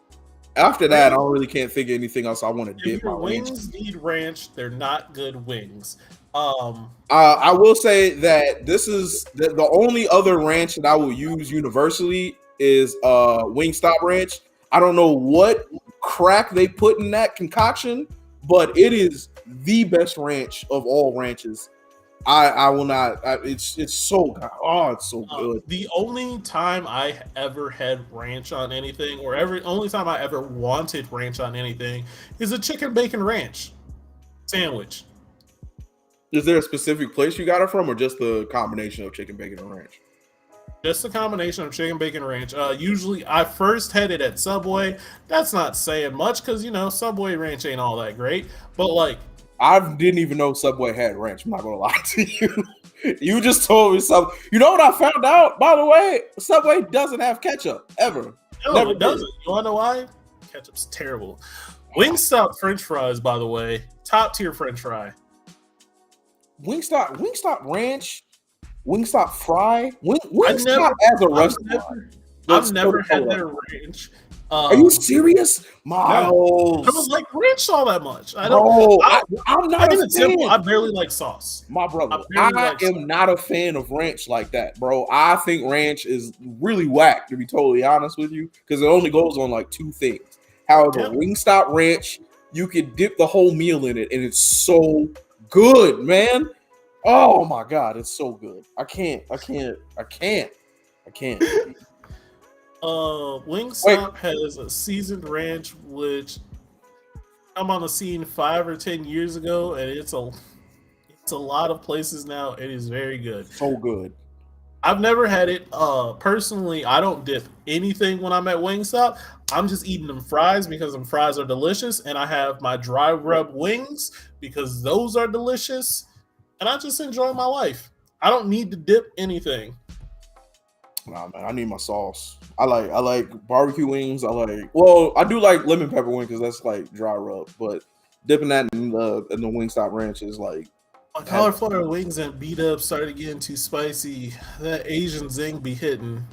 After that, I really can't think of anything else I want to dip my wings. Ranch. Need ranch. They're not good wings. I will say that this is the only other ranch that I will use universally is Wingstop ranch. I don't know what crack they put in that concoction, but it is the best ranch of all ranches. I will not. It's so good. Oh, it's so good. The only time I ever had ranch on anything, or only time I ever wanted ranch on anything, is a chicken bacon ranch sandwich. Is there a specific place you got it from, or just the combination of chicken bacon and ranch? Just a combination of chicken bacon ranch. Usually, I first had it at Subway. That's not saying much because Subway ranch ain't all that great, but like. I didn't even know Subway had ranch. I'm not gonna lie to you. You just told me something. You know what I found out? By the way, Subway doesn't have ketchup ever. No, Never it doesn't. You wanna know why? Ketchup's terrible. Wingstop French fries, by the way, top tier French fry. Wingstop ranch, Wingstop fry, Wingstop as a restaurant. I've never had their ranch. Are you serious, Miles? I don't like ranch all that much. I'm not a fan. I barely like sauce. My brother, I am not a fan of ranch like that, bro. I think ranch is really whack, to be totally honest with you, because it only goes on like two things. However, Wingstop ranch, you can dip the whole meal in it, and it's so good, man. Oh my god, it's so good. I can't. Wingstop has a seasoned ranch, which come on the scene 5 or 10 years ago, and it's a lot of places now. It is very good. So good. I've never had it. Personally, I don't dip anything when I'm at Wingstop. I'm just eating them fries because them fries are delicious, and I have my dry rub wings because those are delicious, and I just enjoy my life. I don't need to dip anything. Nah, man, I need my sauce. I like barbecue wings. I do like lemon pepper wings because that's like dry rub, but dipping that in the Wingstop ranch is like My cauliflower wings and beat up started getting too spicy. That Asian zing be hitting.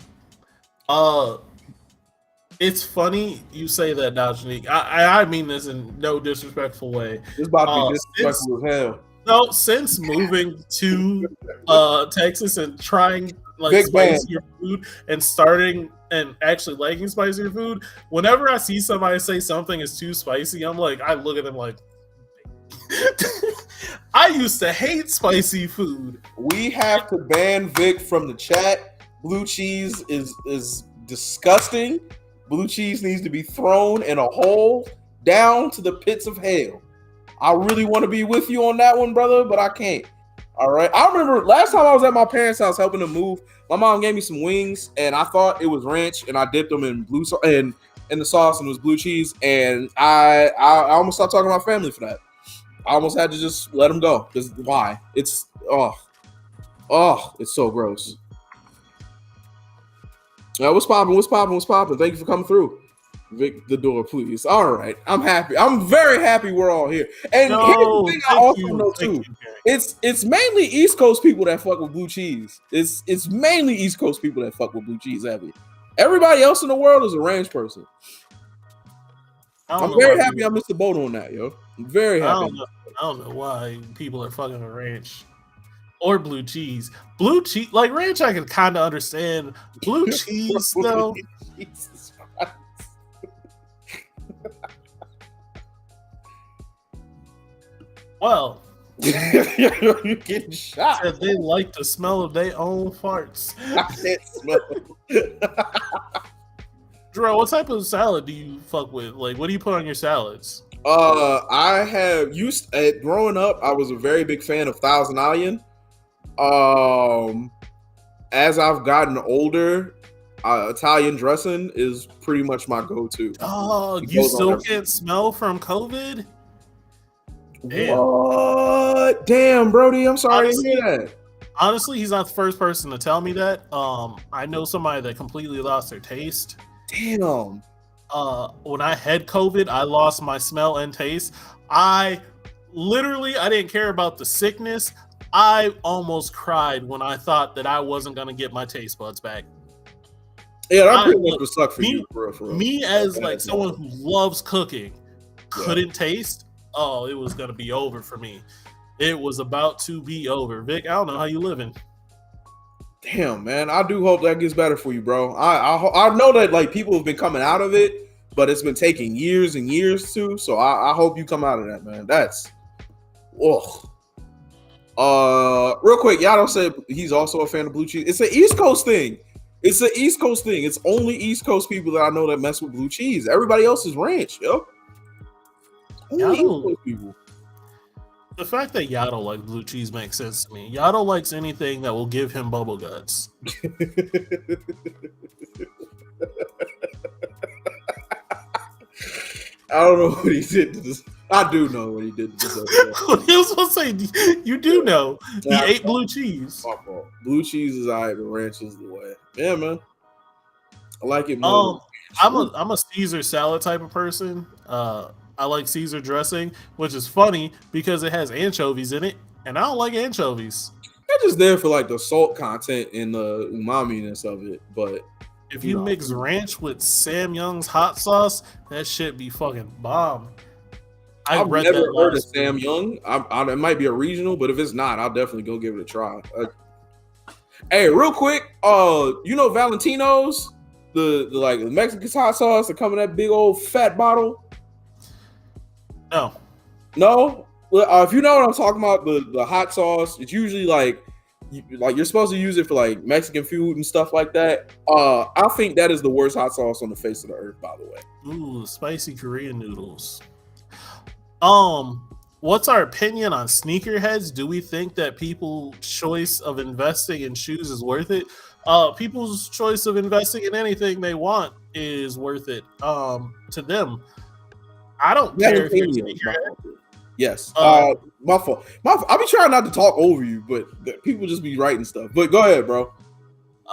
It's funny you say that, Dajanique. I mean this in no disrespectful way. It's about to be disrespectful as hell. No, since moving to Texas and trying like Big spicier food and starting and actually liking spicier food, whenever I see somebody say something is too spicy, I'm like, I look at them like, I used to hate spicy food. We have to ban Vic from the chat. Blue cheese is disgusting. Blue cheese needs to be thrown in a hole down to the pits of hell. I really want to be with you on that one, brother, but I can't. All right. I remember last time I was at my parents' house helping them move. My mom gave me some wings, and I thought it was ranch, and I dipped them in in the sauce, and it was blue cheese. And I almost stopped talking to my family for that. I almost had to just let them go. Because why? It's it's so gross. What's popping? What's popping? What's popping? Thank you for coming through. Vic, the door, please. All right. I'm happy. I'm very happy we're all here. And here's the thing I also know too. It's mainly East Coast people that fuck with blue cheese. It's mainly East Coast people that fuck with blue cheese heavy. Everybody else in the world is a ranch person. I'm very happy I missed the boat on that, yo. I'm very happy. I don't know why people are fucking with ranch or blue cheese. Blue cheese, like ranch, I can kind of understand. Blue cheese, though. Jesus Christ. Well, you're getting shot. Said they like the smell of their own farts. I can't smell it. Drew, what type of salad do you fuck with? Like, what do you put on your salads? I have used growing up. I was a very big fan of Thousand Island. As I've gotten older, Italian dressing is pretty much my go-to. Oh, you still can't smell from COVID? Damn. What? Damn, Brody. I'm sorry to hear that. Honestly, he's not the first person to tell me that. I know somebody that completely lost their taste. Damn. When I had COVID, I lost my smell and taste. I didn't care about the sickness. I almost cried when I thought that I wasn't gonna get my taste buds back. Yeah, that pretty much would suck for you, for real. Me as like someone who loves cooking, couldn't taste. Oh, it was gonna be over for me. It was about to be over. Vic, I don't know how you living. Damn, man. I do hope that gets better for you, bro. I know that like people have been coming out of it, but it's been taking years and years too. So I hope you come out of that, man. That's real quick, y'all don't say he's also a fan of blue cheese. It's an East Coast thing. It's only East Coast people that I know that mess with blue cheese. Everybody else is ranch, yo. Only East Coast people. The fact that Yaddle likes blue cheese makes sense to me. Yaddle likes anything that will give him bubble guts. I don't know what he did to this. I do know what he did to this. He was supposed to say, you do know. He ate blue cheese. My fault. Blue cheese is alright, but ranch is the way. Yeah, man. I like it more. I'm a Caesar salad type of person. I like Caesar dressing, which is funny because it has anchovies in it, and I don't like anchovies. They're just there for like the salt content and the umami-ness of it, but if you mix ranch with Sam Young's hot sauce, that shit be fucking bomb. I've never heard of Sam Young. It might be a regional, but if it's not, I'll definitely go give it a try. Hey, real quick, you know Valentino's, the like the Mexican hot sauce that come in that big old fat bottle. No. Well, if you know what I'm talking about, the hot sauce, it's usually like you're supposed to use it for like Mexican food and stuff like that. I think that is the worst hot sauce on the face of the earth, by the way. Ooh, spicy Korean noodles. What's our opinion on sneakerheads? Do we think that people's choice of investing in shoes is worth it? People's choice of investing in anything they want is worth it. To them, I don't care if you're a sneakerhead. Yes. My fault. I be trying not to talk over you, but people just be writing stuff. But go ahead, bro.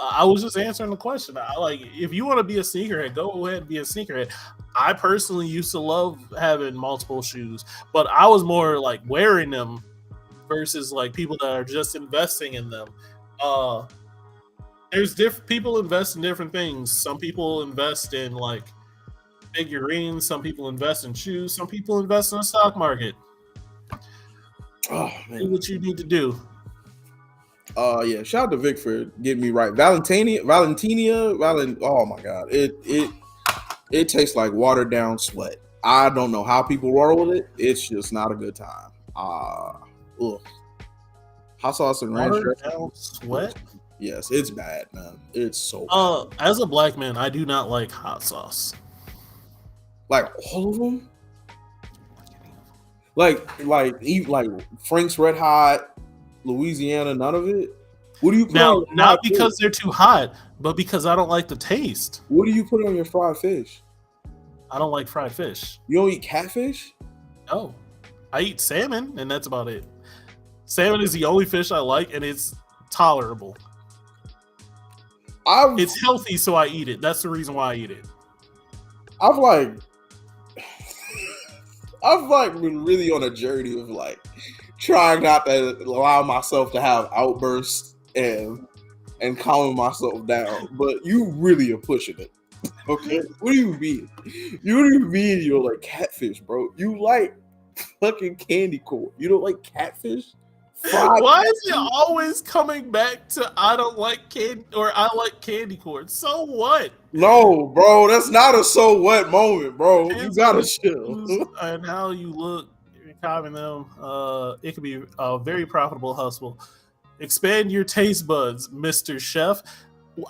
I was just answering the question. I like, if you want to be a sneakerhead, go ahead and be a sneakerhead. I personally used to love having multiple shoes, but I was more like wearing them versus like people that are just investing in them. There's different people invest in different things. Some people invest in like figurines. Some people invest in shoes. Some people invest in the stock market. Oh man, do what you need to do. Yeah, shout out to Vic for getting me right. Oh my god, it tastes like watered down sweat. I don't know how people roll with it. It's just not a good time. Hot sauce and ranch down sweat. Yes, it's bad, man. It's so bad. As a black man, I do not like hot sauce. Like all of them? Like Frank's Red Hot, Louisiana, none of it? What do you put now? Not because they're too hot, but because I don't like the taste. What do you put on your fried fish? I don't like fried fish. You don't eat catfish? No. I eat salmon, and that's about it. Salmon is the only fish I like, and it's tolerable. It's healthy, so I eat it. That's the reason why I eat it. I've been really on a journey of like trying not to allow myself to have outbursts and calming myself down. But you really are pushing it. Okay? What do you mean? You're like catfish, bro? You like fucking candy corn. You don't like catfish? Why is it always coming back to I don't like candy or I like candy corn? So what? No, bro, that's not a so what moment, bro. You gotta chill. And how you look, you're copying them. It could be a very profitable hustle. Expand your taste buds, Mr. Chef.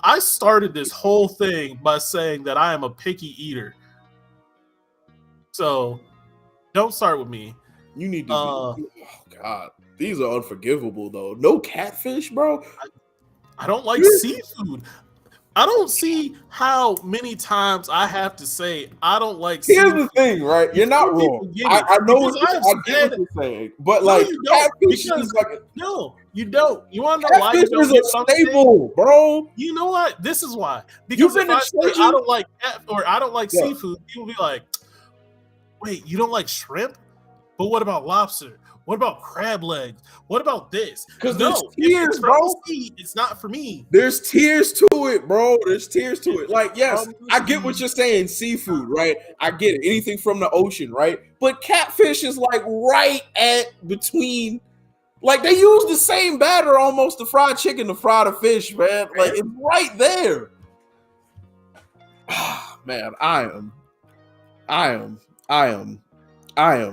I started this whole thing by saying that I am a picky eater. So don't start with me. You need to oh God. These are unforgivable, though. No catfish, bro. I don't like seafood. I don't see how many times I have to say I don't like seafood. Here's the thing, right? You're not wrong. I know what you're saying, but like catfish is like no, you don't. You want to know why? Catfish is a staple, bro. You know what? This is why. Because if I say I don't like or I don't like seafood, people be like, "Wait, you don't like shrimp? But what about lobster? What about crab legs? What about this?" Because there's tears, bro. It's not for me. There's tears to it, bro. There's tears to it. Like, yes, I get what you're saying, seafood, right? I get it. Anything from the ocean, right? But catfish is like right at between. Like, they use the same batter almost to fry chicken to fry the fish, man. Like, it's right there. Man, I am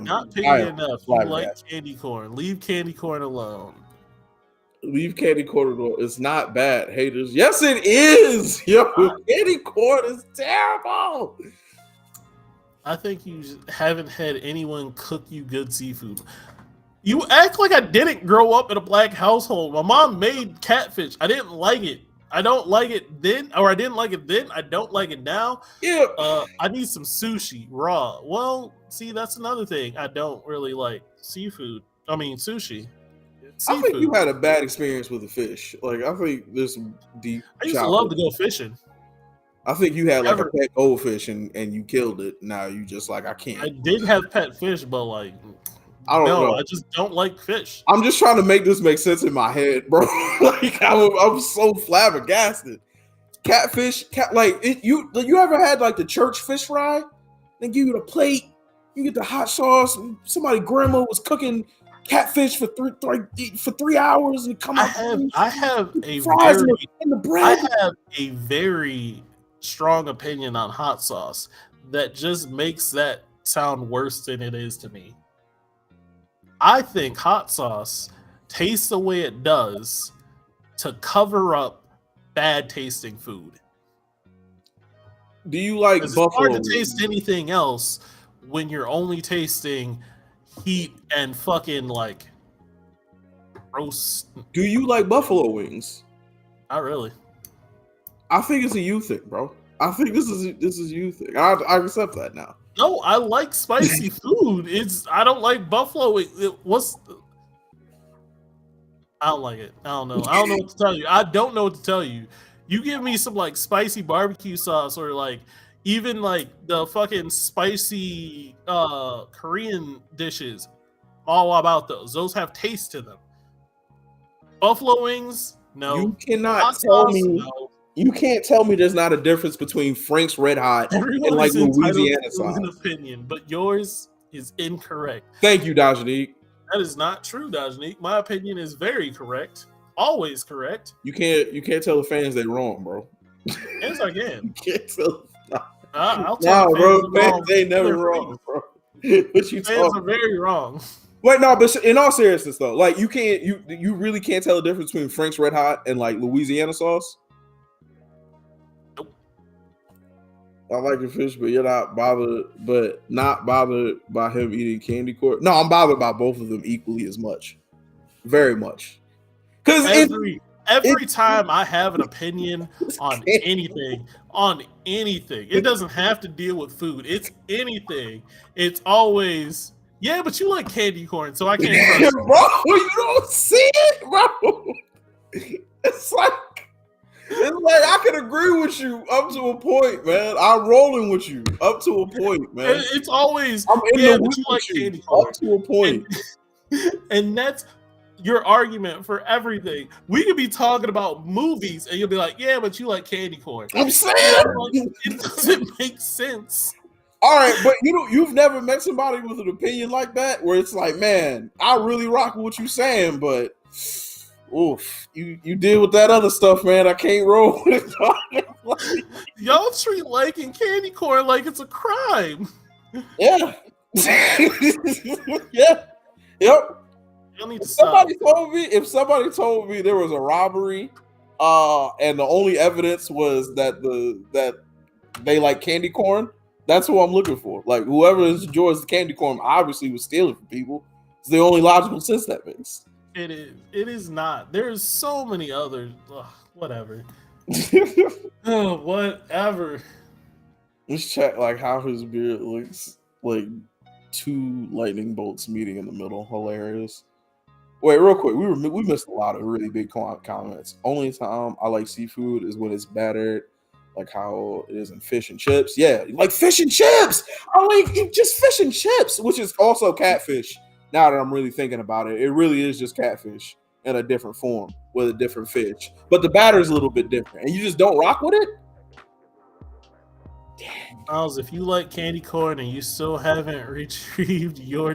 not picky enough. You like candy corn. Leave candy corn alone. Leave candy corn alone. It's not bad, haters. Yes, it is. Yo, candy corn is terrible. I think you haven't had anyone cook you good seafood. You act like I didn't grow up in a black household. My mom made catfish. I didn't like it. I don't like it then, or I didn't like it then. I don't like it now. Yeah. I need some sushi raw. Well, see, that's another thing. I don't really like seafood. I mean, sushi. I think you had a bad experience with the fish. Like, I think there's some deep. I used to love to go fishing. I think you had like a pet goldfish and you killed it. Now you just like, I can't. I did have pet fish, but like, I don't know. I just don't like fish. I'm just trying to make this make sense in my head, bro. Like, I'm so flabbergasted. Catfish, you ever had like the church fish fry? They give you the plate, you get the hot sauce. Somebody grandma was cooking catfish for 3 hours and come out. I have a very strong opinion on hot sauce that just makes that sound worse than it is to me. I think hot sauce tastes the way it does to cover up bad tasting food. Do you like buffalo? It's hard to taste anything else when you're only tasting heat and fucking like roast. Do you like buffalo wings? Not really. I think it's a you thing, bro. I think this is you thing. I accept that now. No, I like spicy food. I don't like buffalo wings. I don't like it. I don't know. I don't know what to tell you. I don't know what to tell you. You give me some like spicy barbecue sauce or like even like the fucking spicy Korean dishes. All about those. Those have taste to them. Buffalo wings, no. You cannot tell me. No. You can't tell me there's not a difference between Frank's Red Hot and like Louisiana sauce. An opinion, but yours is incorrect. Thank you, Dajanique. That is not true, Dajanique. My opinion is very correct. Always correct. You can't tell the fans they're wrong, bro. Yes, I can. You can't tell. I'll tell bro. Fans ain't never wrong, bro. What you fans are very wrong. Wait, no, but in all seriousness though, like you really can't tell the difference between Frank's Red Hot and like Louisiana sauce. Nope. I like your fish, but you're not bothered by him eating candy corn. No, I'm bothered by both of them equally as much, very much. Because every time I have an opinion on anything, it doesn't have to deal with food. It's anything. It's always. Yeah, but you like candy corn, so I can't trust you. Bro, you don't see it, bro. It's like I can agree with you up to a point, man. I'm rolling with you up to a point, man. It's always I'm in yeah, the but you like candy corn up to a point, and that's your argument for everything. We could be talking about movies, and you'll be like, "Yeah, but you like candy corn." I'm saying it doesn't make sense. All right, but you've never met somebody with an opinion like that where it's like, man, I really rock with what you're saying, but oof, you deal with that other stuff, man. I can't roll with it. Y'all treat liking candy corn like it's a crime. Yeah. Yeah. Yep. You'll need to if somebody told me there was a robbery, and the only evidence was that they like candy corn. That's what I'm looking for. Like, whoever enjoys the candy corn obviously was stealing from people. It's the only logical sense that makes. It is. It is not. There's so many others. Ugh, whatever. Whatever. Let's check like how his beard looks like two lightning bolts meeting in the middle. Hilarious. Wait, real quick. We missed a lot of really big comments. Only time I like seafood is when it's battered. Like how it is in fish and chips. Yeah, like fish and chips. I like just fish and chips, which is also catfish. Now that I'm really thinking about it, it really is just catfish in a different form with a different fish. But the batter is a little bit different. And you just don't rock with it? Miles, if you like candy corn and you still haven't retrieved your...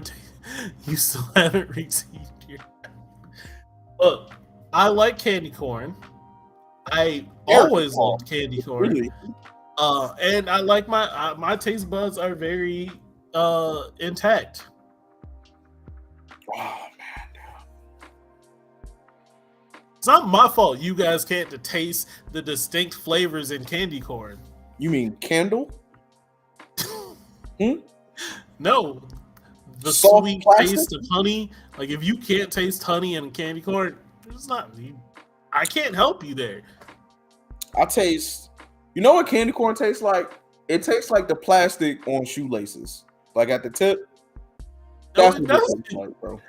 Look, I like candy corn. I always loved candy corn, really? And I like my taste buds are very intact. Oh man, it's not my fault you guys can't taste the distinct flavors in candy corn. You mean candle? No, the soft sweet plastic? taste of honey. Like if you can't taste honey and candy corn, it's not. I can't help you there. I taste. You know what candy corn tastes like? It tastes like the plastic on shoelaces, like at the tip. That's what it tastes like, bro.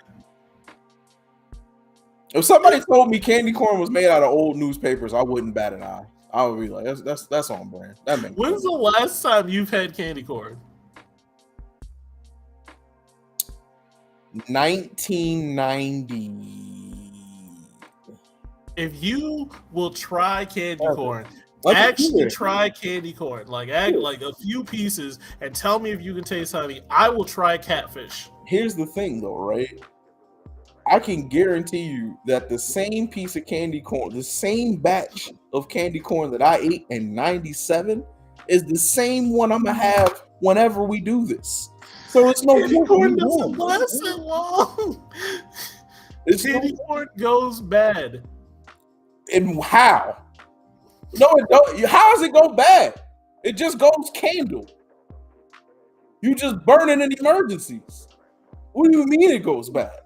If somebody told me candy corn was made out of old newspapers, I wouldn't bat an eye. I would be like, that's on brand. That makes When's sense. the last time you've had candy corn? 1990. If you will try candy corn, actually try candy corn. Like act like a few pieces and tell me if you can taste honey. I will try catfish. Here's the thing though, right? I can guarantee you that the same piece of candy corn, the same batch of candy corn that I ate in 97 is the same one I'm gonna have whenever we do this. So it's no candy corn doesn't last that long. Candy corn goes bad. And how? No, it don't. How does it go bad? It just goes candle. You just burn it in emergencies. What do you mean it goes bad?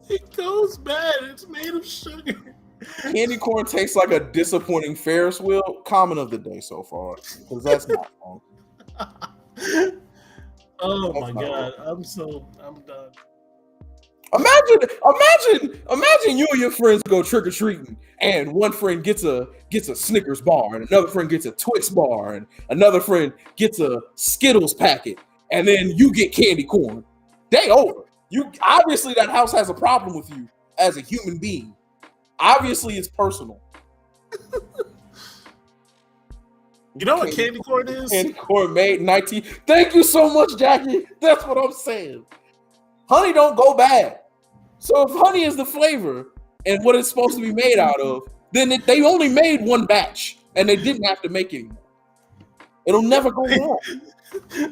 It goes bad. It's made of sugar. Candy corn tastes like a disappointing Ferris wheel. Comment of the day so far, because that's not wrong. Oh That's my not god, I'm done. Imagine you and your friends go trick or treating, and one friend gets a Snickers bar, and another friend gets a Twix bar, and another friend gets a Skittles packet, and then you get candy corn. Day over. You obviously that house has a problem with you as a human being. Obviously, it's personal. You know what candy corn is? Candy corn made 19. Thank you so much, Jackie. That's what I'm saying. Honey don't go bad. So if honey is the flavor and what it's supposed to be made out of, then they only made one batch and they didn't have to make it. It'll never go wrong.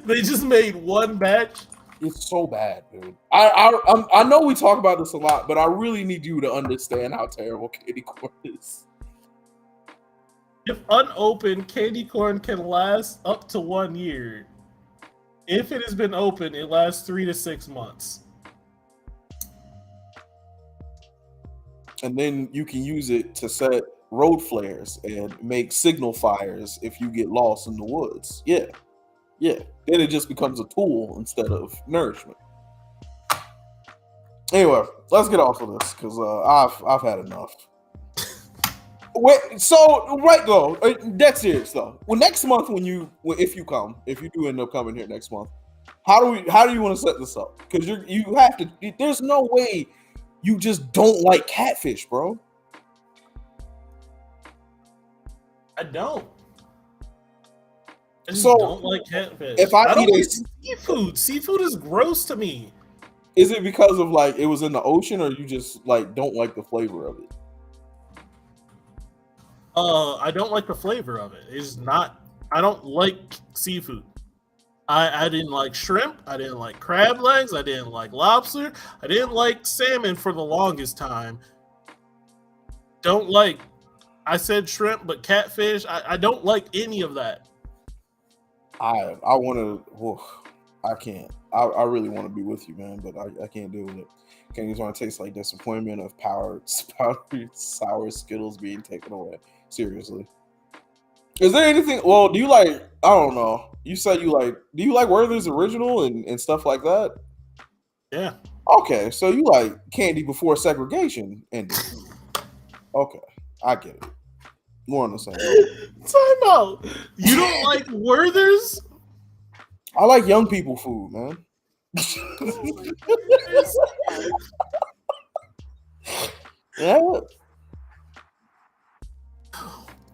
They just made one batch. It's so bad, dude. I know we talk about this a lot, but I really need you to understand how terrible candy corn is. If unopened, candy corn can last up to 1 year. If it has been opened, it lasts 3 to 6 months. And then you can use it to set road flares and make signal fires if you get lost in the woods. Yeah. Then it just becomes a tool instead of nourishment. Anyway, let's get off of this because I've had enough. Wait, so right though, that's serious though. Well, next month if you do end up coming here next month, how do you want to set this up? Because you have to. There's no way you just don't like catfish, bro. I don't. I just So, don't like catfish. if I don't eat like seafood is gross to me. Is it because of like it was in the ocean, or you just like don't like the flavor of it? I don't like the flavor of it. It's not. I don't like seafood. I didn't like shrimp. I didn't like crab legs. I didn't like lobster. I didn't like salmon for the longest time. Don't like. I said shrimp, but catfish. I don't like any of that. I want to. I can't. I really want to be with you, man, but I can't deal with it. Candy's want to taste like disappointment of powdered sour Skittles being taken away. Seriously. Is there anything? Well, do you like? I don't know. You said you like. Do you like Werther's Original and stuff like that? Yeah. Okay, so you like candy before segregation ended. Okay, I get it. More on the same. Time out. You don't like Werther's? I like young people food, man. Yeah.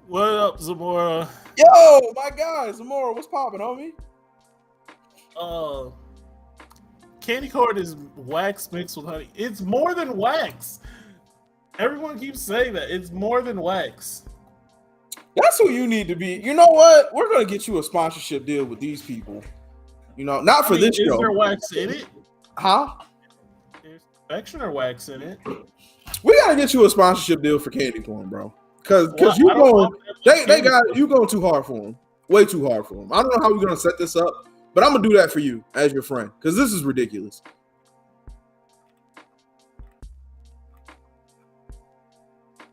What up, Zamora? Yo, my guy, Zamora, what's poppin', homie? Candy corn is wax mixed with honey. It's more than wax. Everyone keeps saying that. It's more than wax. That's who you need to be. You know what? We're gonna get you a sponsorship deal with these people. You know, not for this show. Is there wax in it? Huh? There's confectioner wax in it. We gotta get you a sponsorship deal for candy corn, bro. Because you going, they got you going too hard for them. Way too hard for them. I don't know how we're gonna set this up, but I'm gonna do that for you as your friend because this is ridiculous.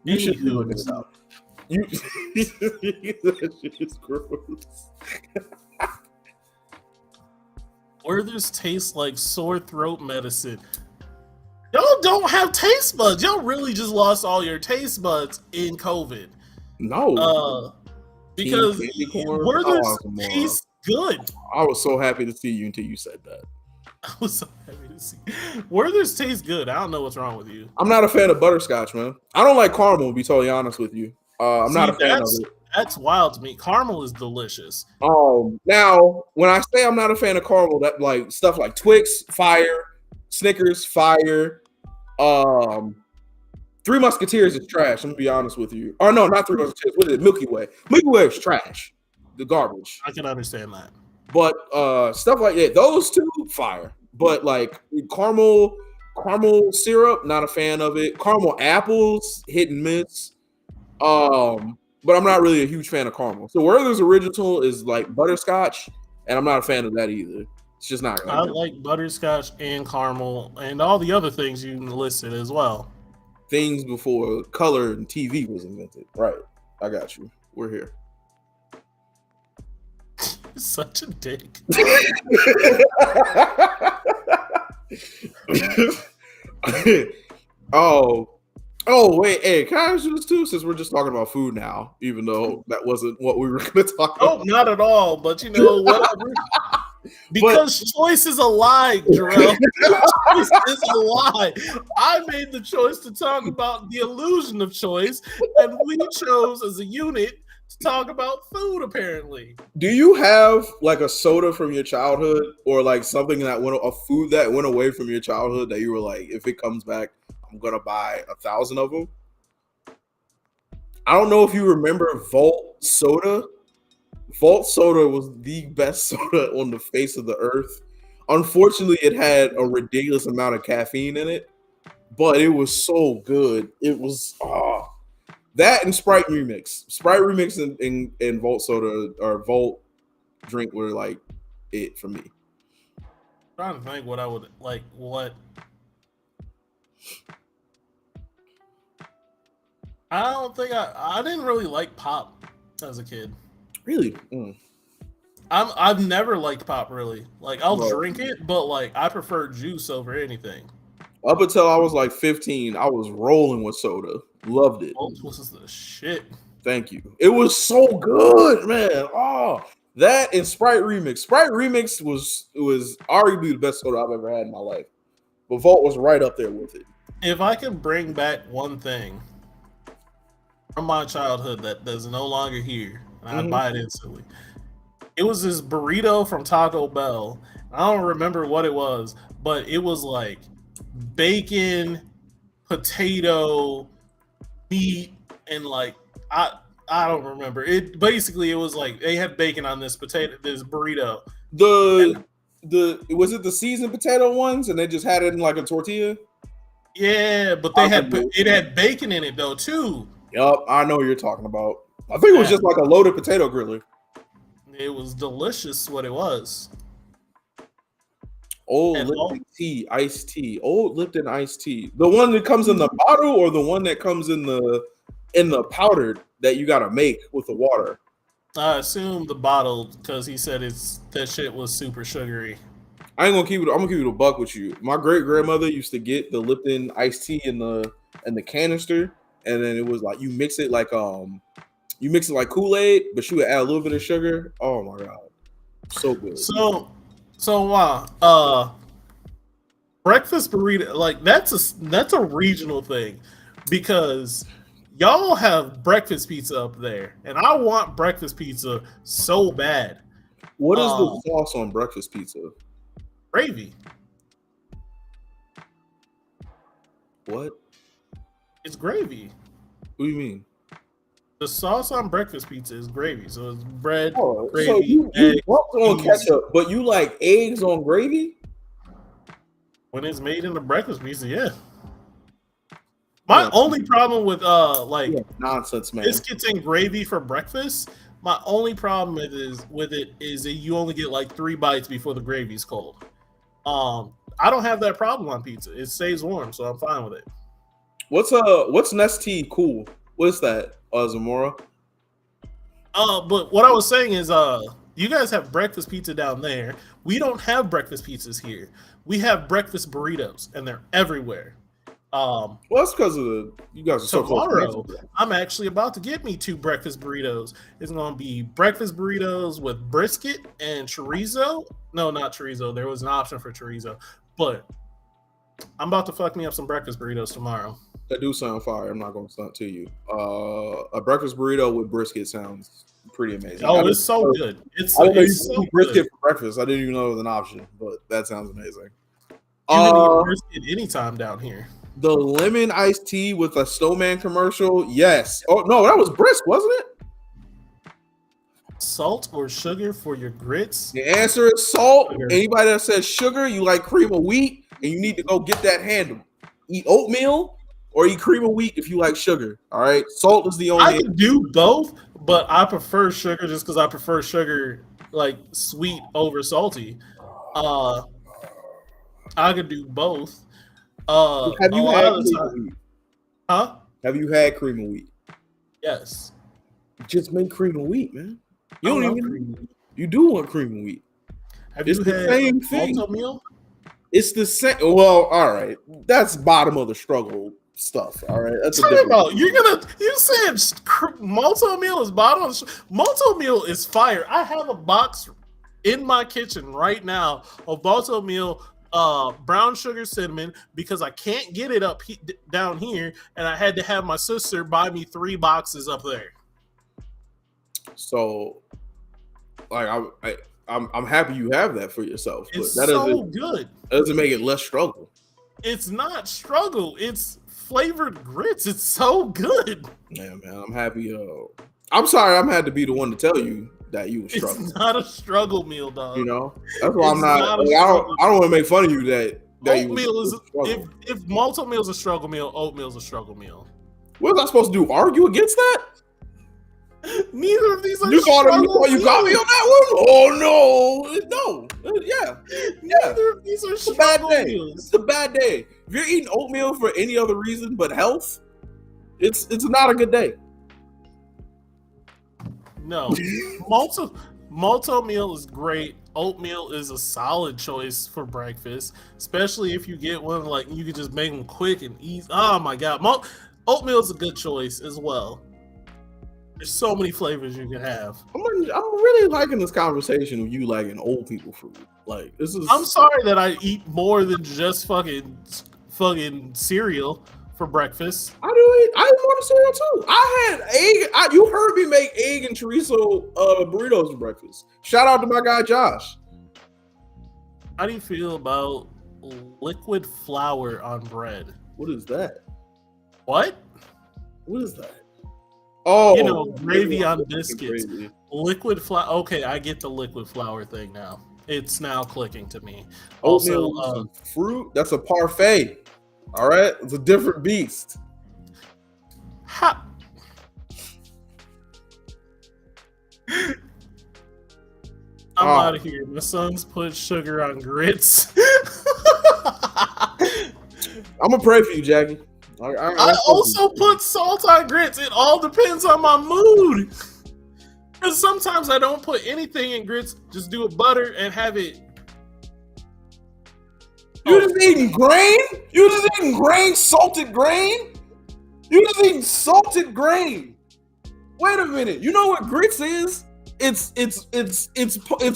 You should be looking this up. You that shit is gross. Werther's tastes like sore throat medicine. Y'all don't have taste buds. Y'all really just lost all your taste buds in COVID. No. Because Werther's tastes good. I was so happy to see you until you said that. I was so happy to see. Werther's tastes good. I don't know what's wrong with you. I'm not a fan of butterscotch, man. I don't like caramel, to be totally honest with you. I'm not a fan of it. That's wild to me. Caramel is delicious. Now, when I say I'm not a fan of caramel, that like stuff like Twix, fire, Snickers, fire, Three Musketeers is trash. I'm gonna be honest with you. Or no, not Three Musketeers. What is it? Milky Way. Milky Way is trash. The garbage. I can understand that. But stuff like that, those two, fire. But like caramel syrup, not a fan of it. Caramel apples, hit and miss. But I'm not really a huge fan of caramel. So Werther's Original is like butterscotch, and I'm not a fan of that either. It's just not. I like butterscotch and caramel and all the other things you listed as well. Things before color and TV was invented. Right. I got you. We're here. Such a dick. Wait, hey, can I ask you this too? Since we're just talking about food now, even though that wasn't what we were going to talk about. Oh, not at all. But whatever. Because choice is a lie, Jarrell. Choice is a lie. I made the choice to talk about the illusion of choice, and we chose as a unit to talk about food, apparently. Do you have like a soda from your childhood or like something a food that went away from your childhood that you were like, if it comes back, I'm going to buy 1,000 of them? I don't know if you remember Volt soda. Volt soda was the best soda on the face of the earth. Unfortunately, it had a ridiculous amount of caffeine in it, but it was so good. It was that and Sprite Remix. Sprite Remix and Volt soda or Volt drink were like it for me. I'm trying to think what I would like. What I don't think I didn't really like pop as a kid. Really? I've never liked pop really. Like I'll drink it, but like I prefer juice over anything. Up until I was like 15, I was rolling with soda. Loved it. Volt was the shit. Thank you. It was so good, man. Oh, that and Sprite Remix. Sprite Remix was arguably the best soda I've ever had in my life. But Volt was right up there with it. If I could bring back one thing from my childhood that is no longer here, and I'd buy it instantly. It was this burrito from Taco Bell. I don't remember what it was, but it was like bacon, potato, meat, and like I don't remember. It basically it was like they had bacon on this burrito. Was it the seasoned potato ones and they just had it in like a tortilla? Yeah, but it had bacon in it though too. Yup, I know what you're talking about. I think it was just like a loaded potato griller. It was delicious what it was. Old Lipton tea, iced tea. Old Lipton iced tea. The one that comes in the bottle or the one that comes in the powdered that you gotta make with the water? I assume the bottle because he said that shit was super sugary. I ain't gonna keep it. I'm gonna keep it a buck with you. My great grandmother used to get the Lipton iced tea in the canister, and then it was like you mix it like Kool-Aid, but you would add a little bit of sugar. Oh my god, so good. So wow, breakfast burrito, like that's a regional thing because y'all have breakfast pizza up there, and I want breakfast pizza so bad. What is the sauce on breakfast pizza? Gravy. What? It's gravy. What do you mean? The sauce on breakfast pizza is gravy, so it's bread, gravy, so you eggs, on ketchup, but you like eggs on gravy? When it's made in the breakfast pizza, yeah. My only problem with nonsense, man. Biscuits and gravy for breakfast. My only problem with it is that you only get like 3 bites before the gravy's cold. I don't have that problem on pizza. It stays warm, so I'm fine with it. What's Nestea cool? What's that, Zamora? But what I was saying is, you guys have breakfast pizza down there. We don't have breakfast pizzas here. We have breakfast burritos, and they're everywhere. Well, that's because of you guys are so close. Tomorrow, I'm actually about to get me 2 breakfast burritos. It's going to be breakfast burritos with brisket and chorizo. No, not chorizo. There was an option for chorizo, but I'm about to fuck me up some breakfast burritos tomorrow. That do sound fire. I'm not going to stunt to you. A breakfast burrito with brisket sounds pretty amazing. Oh, it's so good. It's I didn't know you so could eat brisket for breakfast. I didn't even know it was an option, but that sounds amazing. You can eat brisket anytime down here. The lemon iced tea with a Snowman commercial. Yes. Oh no, that was brisk, wasn't it? Salt or sugar for your grits? The answer is salt. Sugar. Anybody that says sugar, you like cream of wheat, and you need to go get that handle. Eat oatmeal or eat cream of wheat if you like sugar. All right. Salt is the only. I can do both, but I prefer sugar just because I prefer sugar like sweet over salty. I could do both. Have you had cream of wheat? Huh? Have you had cream of wheat? Yes. Just make cream of wheat, man. You I don't love even. cream of wheat. You do want cream of wheat. Have It's you the had same thing. malto meal? It's the same. Well, all right. That's bottom of the struggle stuff. All right. That's a Talking different. about you said malto meal is bottom. Malto meal is fire. I have a box in my kitchen right now of malto meal, brown sugar cinnamon, because I can't get it up down here, and I had to have my sister buy me 3 boxes up there. So, like, I'm happy you have that for yourself. But It's that so good. doesn't make it less struggle. It's not struggle. It's flavored grits. It's so good. Yeah, man. I'm happy. I'm sorry. I'm had to be the one to tell you that you were struggling. It's not a struggle meal, dog. You know, that's why I'm It's not. not a Like, I don't want to make fun of you that Oatmeal you is struggle. if malto meal is a struggle meal, oatmeal is a struggle meal. What was I supposed to do? Argue against that? Neither of these are You thought struggle you got me on that one? Oh no, yeah. Neither of these are It's a bad struggle day. meals. It's a bad day. If you're eating oatmeal for any other reason but health, it's not a good day. No, malto meal is great. Oatmeal is a solid choice for breakfast, especially if you get one like you can just make them quick and easy. Oh my god, oatmeal is a good choice as well. There's so many flavors you can have. I'm really liking this conversation of you liking old people food. Like this is. I'm sorry that I eat more than just fucking cereal for breakfast. I eat more than cereal too. I had egg. You heard me make egg and chorizo burritos for breakfast. Shout out to my guy Josh. How do you feel about liquid flour on bread? What is that? What? What is that? Oh, You know, gravy on biscuits. Gravy. Liquid flour. Okay, I get the liquid flour thing now. It's now clicking to me. Oatmeal Also, with some fruit. That's a parfait. All right, it's a different beast. ha. I'm out of here. My son's put sugar on grits. I'm gonna pray for you, Jackie. I also put salt on grits. It all depends on my mood. Because sometimes I don't put anything in grits. Just do it butter and have it. You just eating grain? You just eating grain, salted grain? You just eating salted grain? Wait a minute. You know what grits is? It's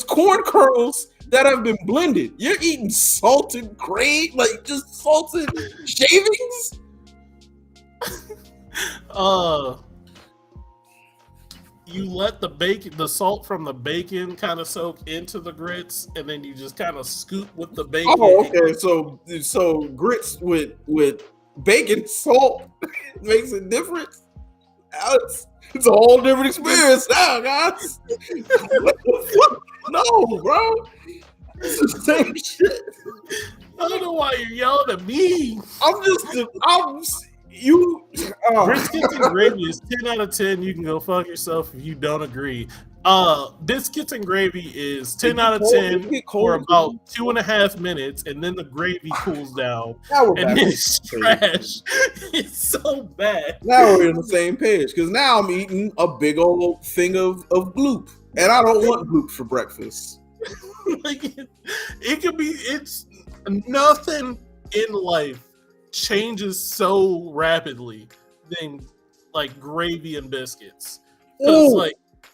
corn kernels that have been blended. You're eating salted grain, like just salted shavings? You let the salt from the bacon kind of soak into the grits, and then you just kind of scoop with the bacon. Oh, okay. So grits with bacon salt makes a difference. It's a whole different experience now, guys. What the fuck? No, bro. It's the same shit. I don't know why you're yelling at me. Biscuits and gravy is 10 out of 10. You can go fuck yourself if you don't agree. Biscuits and gravy is 10 out of 10 for about 2.5 minutes, and then the gravy cools down, and then it's trash. It's so bad. Now we're on the same page because now I'm eating a big old thing of gloop, and I don't want gloop for breakfast. Like it could be. It's nothing in life changes so rapidly than like gravy and biscuits. Ooh, like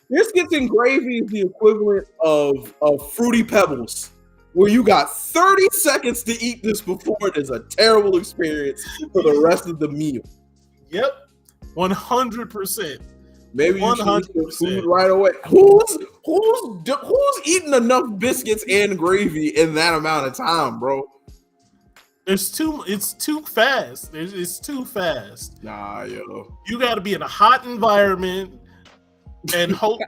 biscuits and gravy is the equivalent of Fruity Pebbles, where you got 30 seconds to eat this before it is a terrible experience for the rest of the meal. Yep, 100%. Maybe you should eat food right away. Who's eating enough biscuits and gravy in that amount of time, bro? It's too fast. It's too fast. Nah, yo. You got to be in a hot environment and hope.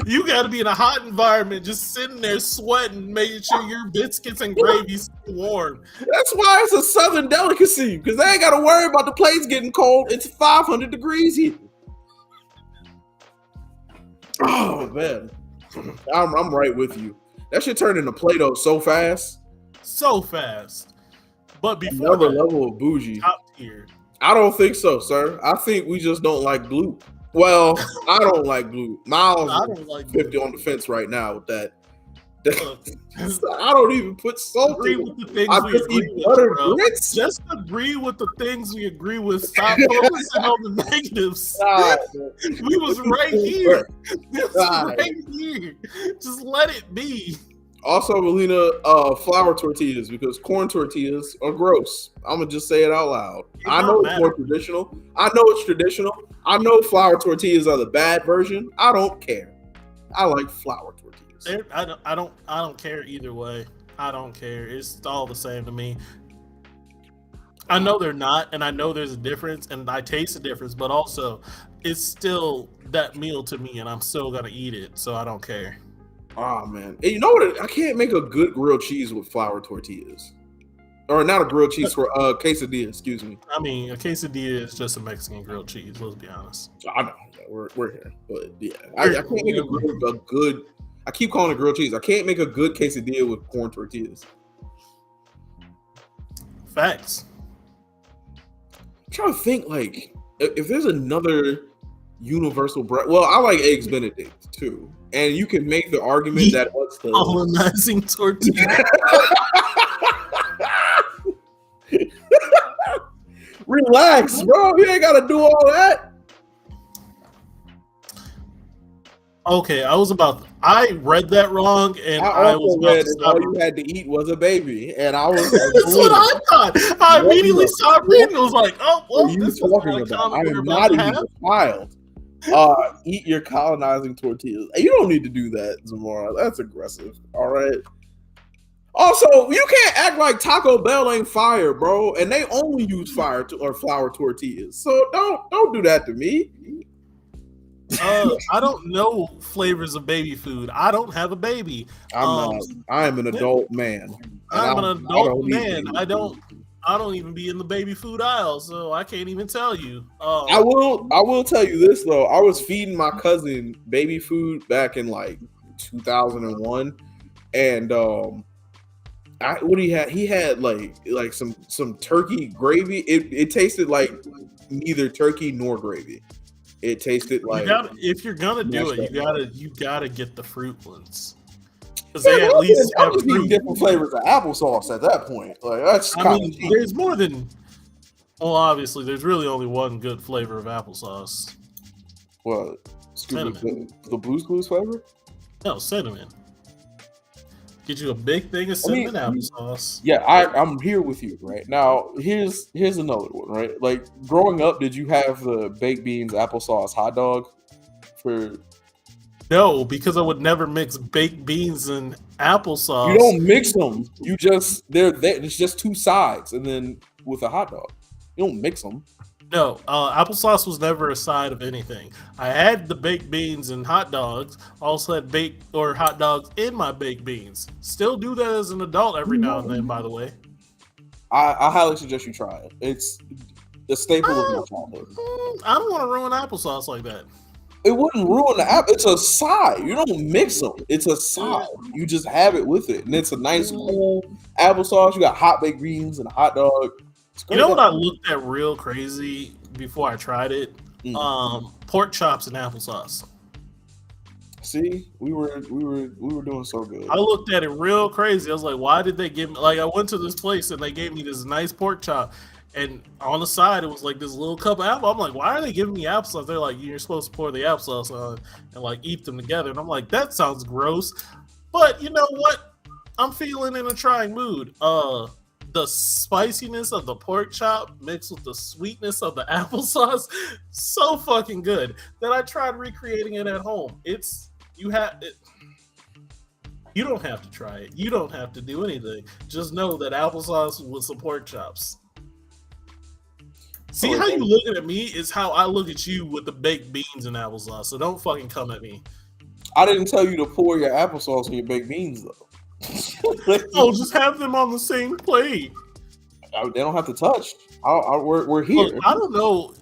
You got to be in a hot environment, just sitting there sweating, making sure your biscuits and gravy's warm. That's why it's a southern delicacy, because they ain't got to worry about the plates getting cold. It's 500 degrees here. Oh man, I'm right with you. That shit turned into Play-Doh so fast. So fast. But before Another that, level of bougie. top tier. I don't think so, sir. I think we just don't like glue. Well, I don't like glue. Miles I don't like 50 glue. on the fence right now with that. Look, I don't even put salt agree in with it. the things I we just agree eat with, butter bro. grits. Just agree with the things we agree with. Stop focusing on the negatives. God, We was right here. It was God. right here. Just let it be. Also, Melina, flour tortillas because corn tortillas are gross. I'm gonna just say it out loud. I know it's more traditional. I know it's traditional. I know flour tortillas are the bad version. I don't care. I like flour tortillas. I don't care either way. I don't care. It's all the same to me. I know they're not, and I know there's a difference, and I taste the difference, but also it's still that meal to me, and I'm still gonna eat it, so I don't care. Oh man, and you know what? I can't make a good grilled cheese with flour tortillas, or not a grilled cheese for quesadilla. Excuse me. I mean, a quesadilla is just a Mexican grilled cheese. Let's be honest. I know we're here, but yeah, I can't make a good. I keep calling it grilled cheese. I can't make a good quesadilla with corn tortillas. Facts. I'm trying to think, like, if there's another universal bread. Well, I like eggs Benedict too, and you can make the argument that what's the colonizing tortilla. Relax, bro. You ain't gotta do all that. Okay, I read that wrong, and I was about read to all you had to eat was a baby, and I was like, that's what I thought. I immediately stopped reading. I was like, oh, well, what are you this talking is about? I we're am about not to even have. a child. Eat your colonizing tortillas. You don't need to do that, Zamora. That's aggressive. All right. Also, you can't act like Taco Bell ain't fire, bro, and they only use or flour tortillas. So don't do that to me. I don't know flavors of baby food. I don't have a baby. I am an adult man. I'm an adult man. I don't even be in the baby food aisle, so I can't even tell you. I will tell you this though. I was feeding my cousin baby food back in like 2001, and what he had? He had like some turkey gravy. It tasted like neither turkey nor gravy. It tasted like if you're gonna do it, you gotta get the fruit ones. Because they at least have different flavors of applesauce at that point. Like that's there's more than obviously there's really only one good flavor of applesauce. What? Cinnamon. The Blue's Clues flavor? No, cinnamon. Get you a big thing of cinnamon applesauce. Yeah, I'm here with you right now. Here's another one, right? Like growing up, did you have the baked beans applesauce hot dog? No, because I would never mix baked beans and applesauce. You don't mix them. You just it's just two sides, and then with a hot dog, you don't mix them. No, applesauce was never a side of anything. I had the baked beans and hot dogs. Also had hot dogs in my baked beans. Still do that as an adult every now and then, by the way. I highly suggest you try it. It's the staple of my childhood. I don't want to ruin applesauce like that. It wouldn't ruin the apple. It's a side. You don't mix them. It's a side. You just have it with it, and it's a nice cool applesauce. You got hot baked beans and a hot dog. You know what I looked at real crazy before I tried it? Pork chops and applesauce. See, we were doing so good. I looked at it real crazy. I was like, why did they give me I went to this place and they gave me this nice pork chop, and on the side it was like this little cup of apple. I'm like, why are they giving me applesauce? They're like, you're supposed to pour the applesauce on and like eat them together. And I'm like, that sounds gross. But you know what? I'm feeling in a trying mood. The spiciness of the pork chop mixed with the sweetness of the applesauce, so fucking good that I tried recreating it at home. You don't have to try it. You don't have to do anything. Just know that applesauce with some pork chops. See how you looking at me is how I look at you with the baked beans and applesauce. So don't fucking come at me. I didn't tell you to pour your applesauce on your baked beans though. Oh, just have them on the same plate. They don't have to touch. We're here. Look,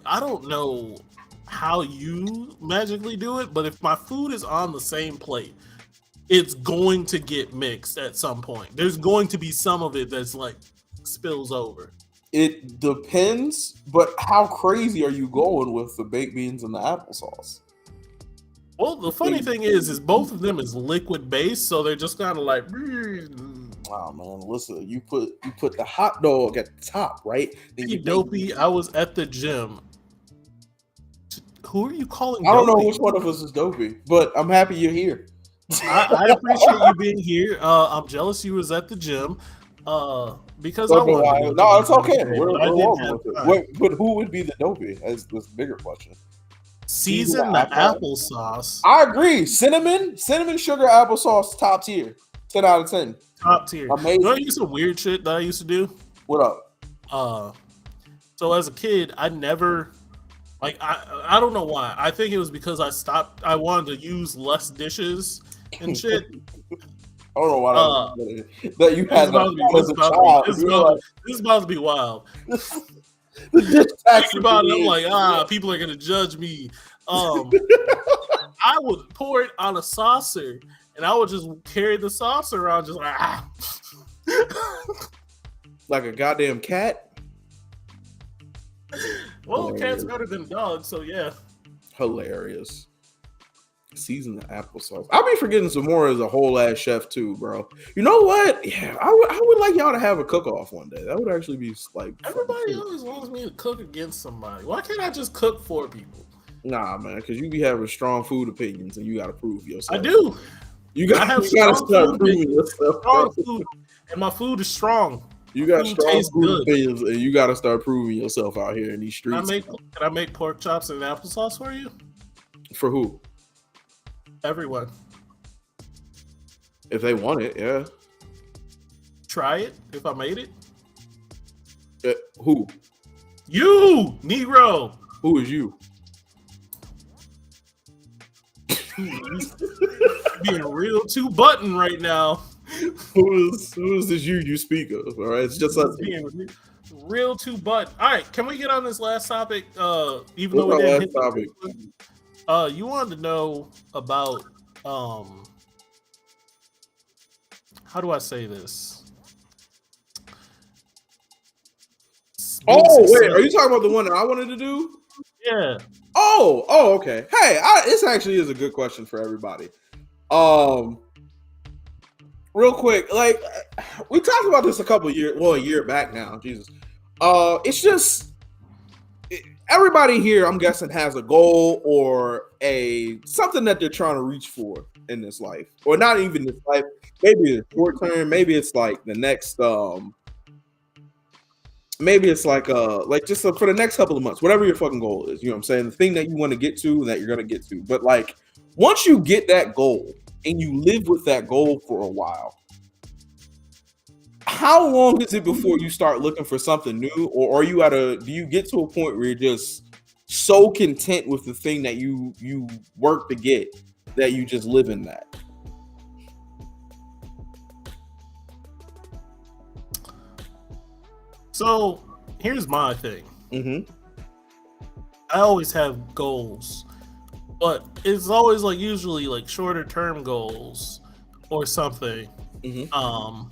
I don't know how you magically do it, but if my food is on the same plate, it's going to get mixed at some point. There's going to be some of it that's like spills over. It depends, but how crazy are you going with the baked beans and the applesauce? Well, the funny thing is both of them is liquid based, so they're just kind of like. Wow, man! Listen, you put the hot dog at the top, right? Then you dopey. I was at the gym. Who are you calling? I don't know which one of us is dopey, but I'm happy you're here. I appreciate you being here. I'm jealous you was at the gym. Because no, it's okay. We're welcome with it. But who would be the dopey? That's the bigger question. Season the applesauce. I agree. Cinnamon sugar applesauce, top tier. 10 out of 10. Top tier. Amazing. You know, some weird shit that I used to do. What up? So as a kid, I never like I don't know why. I think it was because I wanted to use less dishes and shit. I don't know why that you had as a child. This is about to be wild. The dish tax about it, I'm like, people are gonna judge me. I would pour it on a saucer, and I would just carry the saucer around, just like like a goddamn cat. Well, cat's better than dogs, so yeah. Hilarious. Season the applesauce. I'll be forgetting some more as a whole ass chef too, bro. You know what? Yeah, I would like y'all to have a cook off one day. That would actually be like. Everybody always wants me to cook against somebody. Why can't I just cook for people? Nah, man, because you be having strong food opinions and you got to prove yourself. I do. You got to start proving yourself. Strong food, and my food is strong. You got strong food opinions, and you got to start proving yourself out here in these streets. Can I make pork chops and applesauce for you? For who? Everyone. If they want it, yeah. Try it if I made it. Who? You, Negro. Who is you? Being real two button right now. Who is this you speak of? All right, it's just us. Being real two button. All right, can we get on this last topic? Even though we didn't hit topic. You wanted to know about how do I say this? Oh wait, are you talking about the one that I wanted to do? Yeah. Oh, okay. Hey, this actually is a good question for everybody. Real quick, like we talked about this a year back now. Jesus, it's just. Everybody here, I'm guessing, has a goal or something that they're trying to reach for in this life, or not even this life. Maybe it's short term. Maybe it's like the next. Maybe it's like just for the next couple of months, whatever your fucking goal is. You know what I'm saying? The thing that you want to get to, and that you're gonna get to. But like, once you get that goal and you live with that goal for a while, how long is it before you start looking for something new, or are you do you get to a point where you're just so content with the thing that you work to get that you just live in that? So here's my thing. Mm-hmm. I always have goals, but it's always like usually like shorter term goals or something. Mm-hmm.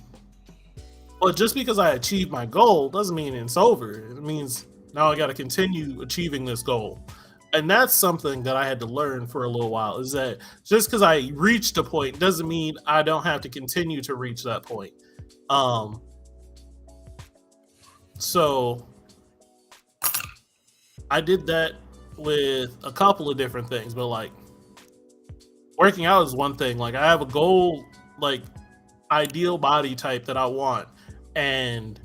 But just because I achieved my goal doesn't mean it's over. It means now I got to continue achieving this goal. And that's something that I had to learn for a little while, is that just because I reached a point doesn't mean I don't have to continue to reach that point. So I did that with a couple of different things, but like working out is one thing. Like I have a goal, like ideal body type that I want. And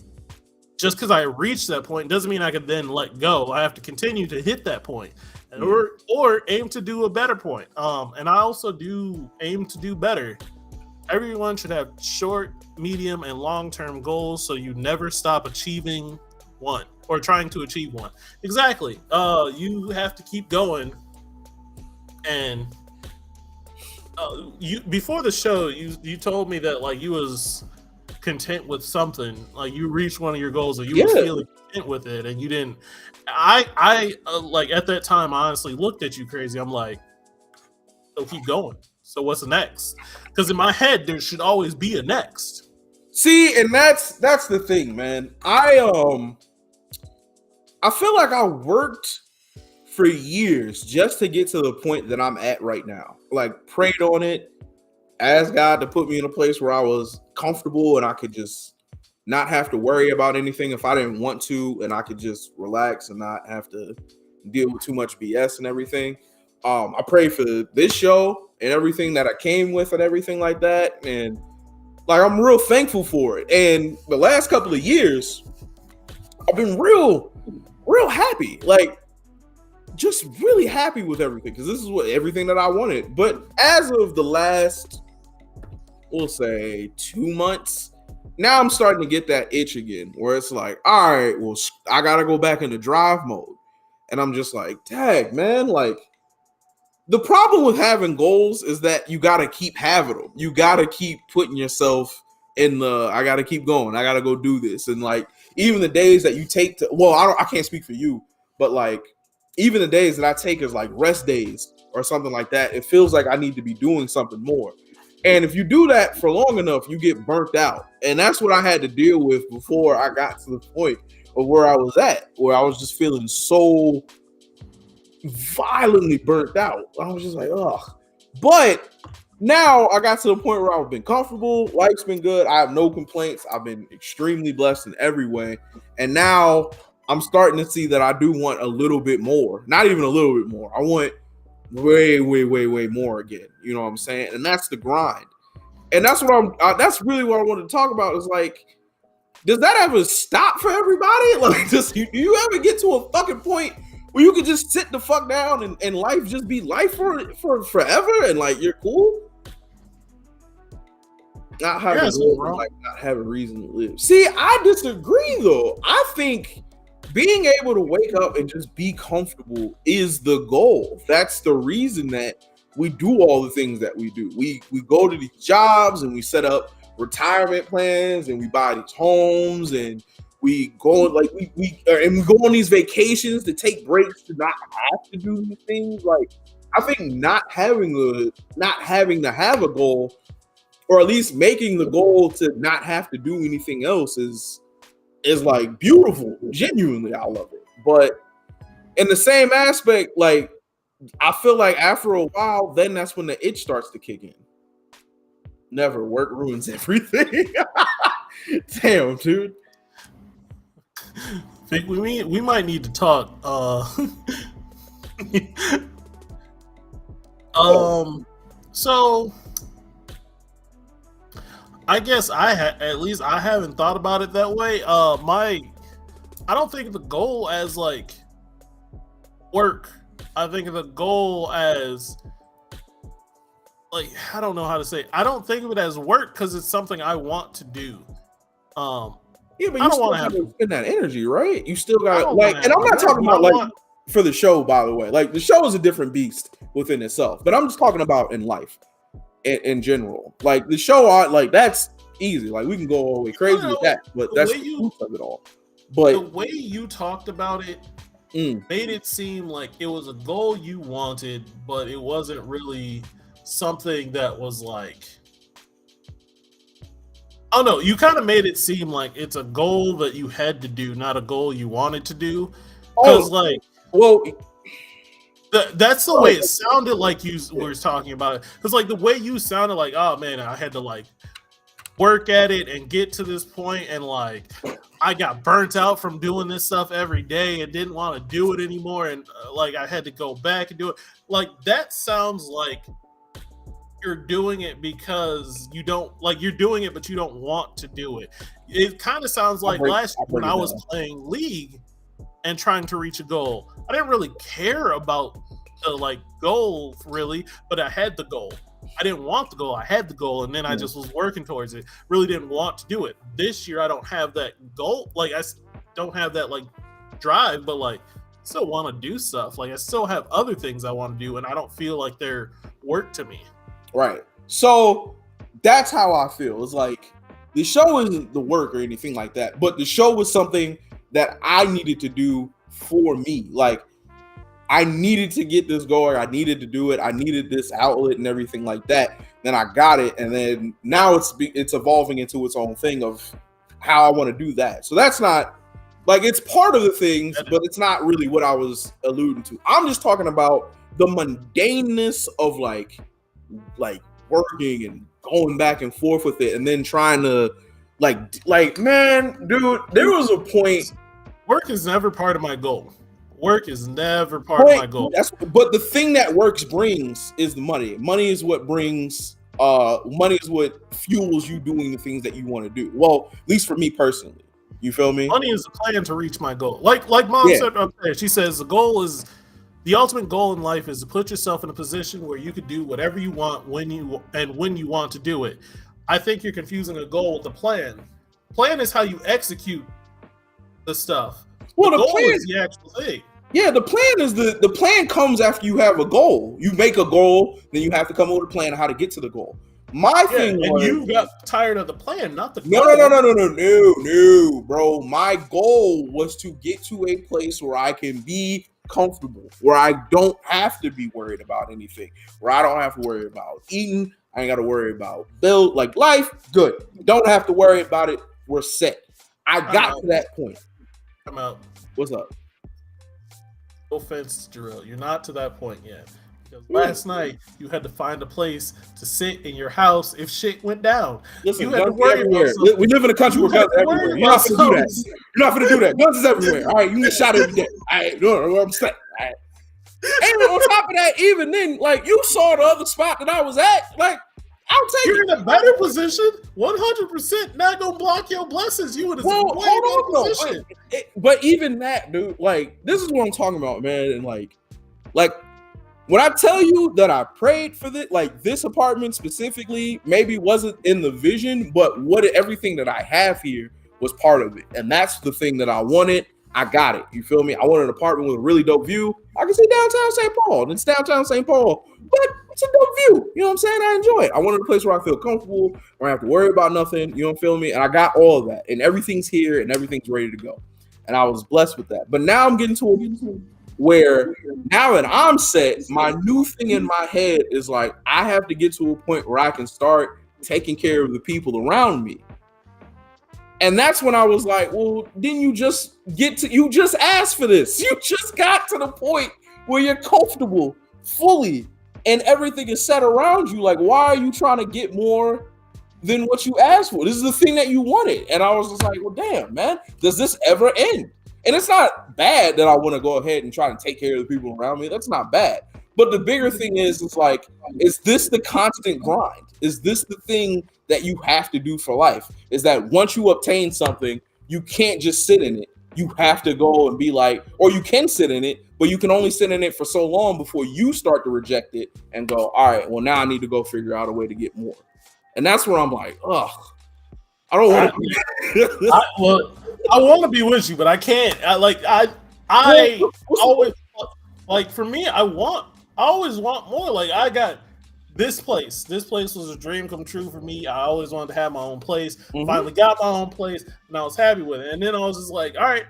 just because I reached that point doesn't mean I can then let go. I have to continue to hit that point, or aim to do a better point. And I also do aim to do better. Everyone should have short, medium, and long-term goals, so you never stop achieving one or trying to achieve one. Exactly. You have to keep going. And you before the show, you told me that like you was content with something, like you reached one of your goals, or you were feeling content with it, and you didn't. I like at that time, I honestly looked at you crazy. I'm like, so keep going. So what's the next? Because in my head, there should always be a next. See, and that's the thing, man. I feel like I worked for years just to get to the point that I'm at right now. Like, prayed on it, asked God to put me in a place where I was comfortable and I could just not have to worry about anything if I didn't want to, and I could just relax and not have to deal with too much BS and everything. I prayed for this show and everything that I came with and everything like that. And like, I'm real thankful for it. And the last couple of years, I've been real happy. Like, just really happy with everything, because this is everything that I wanted. But as of the last, we'll say 2 months, now I'm starting to get that itch again, where it's like, all right, well, I gotta go back into drive mode. And I'm just like, dang, man, like, the problem with having goals is that you got to keep having them. You got to keep putting yourself in I got to keep going. I got to go do this. And like, even the days that you take I can't speak for you, but like, even the days that I take as like rest days or something like that, it feels like I need to be doing something more. And if you do that for long enough, you get burnt out. And that's what I had to deal with before I got to the point of where I was at, where I was just feeling so violently burnt out. I was just like, ugh. But now I got to the point where I've been comfortable. Life's been good. I have no complaints. I've been extremely blessed in every way. And now I'm starting to see that I do want a little bit more. Not even a little bit more. I want way, way, way, way more again. You know what I'm saying? And that's the grind. And that's what that's really what I wanted to talk about, is like, does that ever stop for everybody? Like, do you ever get to a fucking point where you could just sit the fuck down and life just be life for forever, and like, you're cool? Not having not having reason to live. See, I disagree though. I think being able to wake up and just be comfortable is the goal. That's the reason that we do all the things that we do. We go to these jobs and we set up retirement plans and we buy these homes and we go like we go on these vacations to take breaks to not have to do these things. Like, I think not having to have a goal, or at least making the goal to not have to do anything else, is like beautiful. Genuinely, I love it. But in the same aspect, like, I feel like after a while, then that's when the itch starts to kick in. Never. Work ruins everything. Damn, dude. I think we might need to talk. So I guess at least I haven't thought about it that way. I don't think of the goal as like work. I think of the goal as like, I don't know how to say it. I don't think of it as work because it's something I want to do. Yeah, but you still have to spend that energy, right? You still got like, and I'm not talking about like for the show, by the way. Like, the show is a different beast within itself, but I'm just talking about in life, in general. Like, the show, like, that's easy. Like, we can go all the way crazy with that, but that's the truth of it all. But the way you talked about it made it seem like it was a goal you wanted, but it wasn't really something that was like, oh no, you kind of made it seem like it's a goal that you had to do, not a goal you wanted to do. Because that's the way it sounded like you were talking about it. Because like the way you sounded like, oh man, I had to like work at it and get to this point, and like I got burnt out from doing this stuff every day and didn't want to do it anymore, and like I had to go back and do it. Like, that sounds like you're doing it because you don't like, you're doing it but you don't want to do it. It kind of sounds like last year when I was playing League and trying to reach a goal. I didn't really care about the like goal really, but I had the goal. I didn't want the goal. I had the goal, and then I just was working towards it. Really didn't want to do it. This year I don't have that goal. Like, I don't have that like drive, but like still want to do stuff. Like, I still have other things I want to do, and I don't feel like they're work to me. Right. So that's how I feel. It's like, the show isn't the work or anything like that, but the show was something that I needed to do for me. Like, I needed to get this going. I needed to do it. I needed this outlet and everything like that. Then I got it, and then now it's evolving into its own thing of how I want to do that. So that's not like it's part of the things, but it's not really what I was alluding to. I'm just talking about the mundaneness of like working and going back and forth with it, and then trying to like man, dude, there was a point. Work is never part of my goal. Work is never part of my goal. But the thing that works brings is the money. Money is what brings. Money is what fuels you doing the things that you want to do. Well, at least for me personally, you feel me? Money is a plan to reach my goal. Like Mom said up there, she says the ultimate goal in life is to put yourself in a position where you could do whatever you want when you want to do it. I think you're confusing a goal with a plan. Plan is how you execute the stuff. Well, the goal plan is the actual thing. Yeah, the plan is the plan comes after you have a goal. You make a goal, then you have to come up with a plan on how to get to the goal. My thing was, you got tired of the plan, not the goal. No, bro. My goal was to get to a place where I can be comfortable, where I don't have to be worried about anything, where I don't have to worry about eating. I ain't got to worry about build like life. Good. Don't have to worry about it. We're set. I got to that point. I'm out. What's up? No offense, Jarrell. You're not to that point yet. Because last night you had to find a place to sit in your house if shit went down. Listen, you had to worry everywhere. We live in a country where guns are everywhere. You're not gonna do that. You're not gonna do that. Guns is everywhere. All right, you get shot every day. All right, no, I'm saying. All right. And on top of that, even then, like you saw the other spot that I was at, like I'll take You're in a better position. 100% not gonna block your blessings. You in a better position. But even that, dude, like this is what I'm talking about, man. And like when I tell you that I prayed for this, like this apartment specifically, maybe wasn't in the vision, but everything that I have here was part of it. And that's the thing that I wanted. I got it. You feel me? I wanted an apartment with a really dope view. I can see downtown St. Paul. And it's downtown St. Paul, but it's a dope view. You know what I'm saying? I enjoy it. I wanted a place where I feel comfortable, where I have to worry about nothing. You don't feel me? And I got all of that. And everything's here and everything's ready to go. And I was blessed with that. But now I'm getting to a where now that I'm set, my new thing in my head is like, I have to get to a point where I can start taking care of the people around me. And that's when I was like, well, didn't you just you just asked for this. You just got to the point where you're comfortable fully and everything is set around you. Like, why are you trying to get more than what you asked for? This is the thing that you wanted. And I was just like, well, damn, man, does this ever end? And it's not bad that I want to go ahead and try to take care of the people around me. That's not bad. But the bigger thing is like, is this the constant grind? Is this the thing that you have to do for life? Is that once you obtain something, you can't just sit in it. You have to go and be like, or you can sit in it, but you can only sit in it for so long before you start to reject it and go, all right, well, now I need to go figure out a way to get more. And that's where I'm like, ugh, I don't want to. I want to be with you, but I can't. I always like for me. I always want more. Like I got this place. This place was a dream come true for me. I always wanted to have my own place. Mm-hmm. Finally got my own place, and I was happy with it. And then I was just like, all right,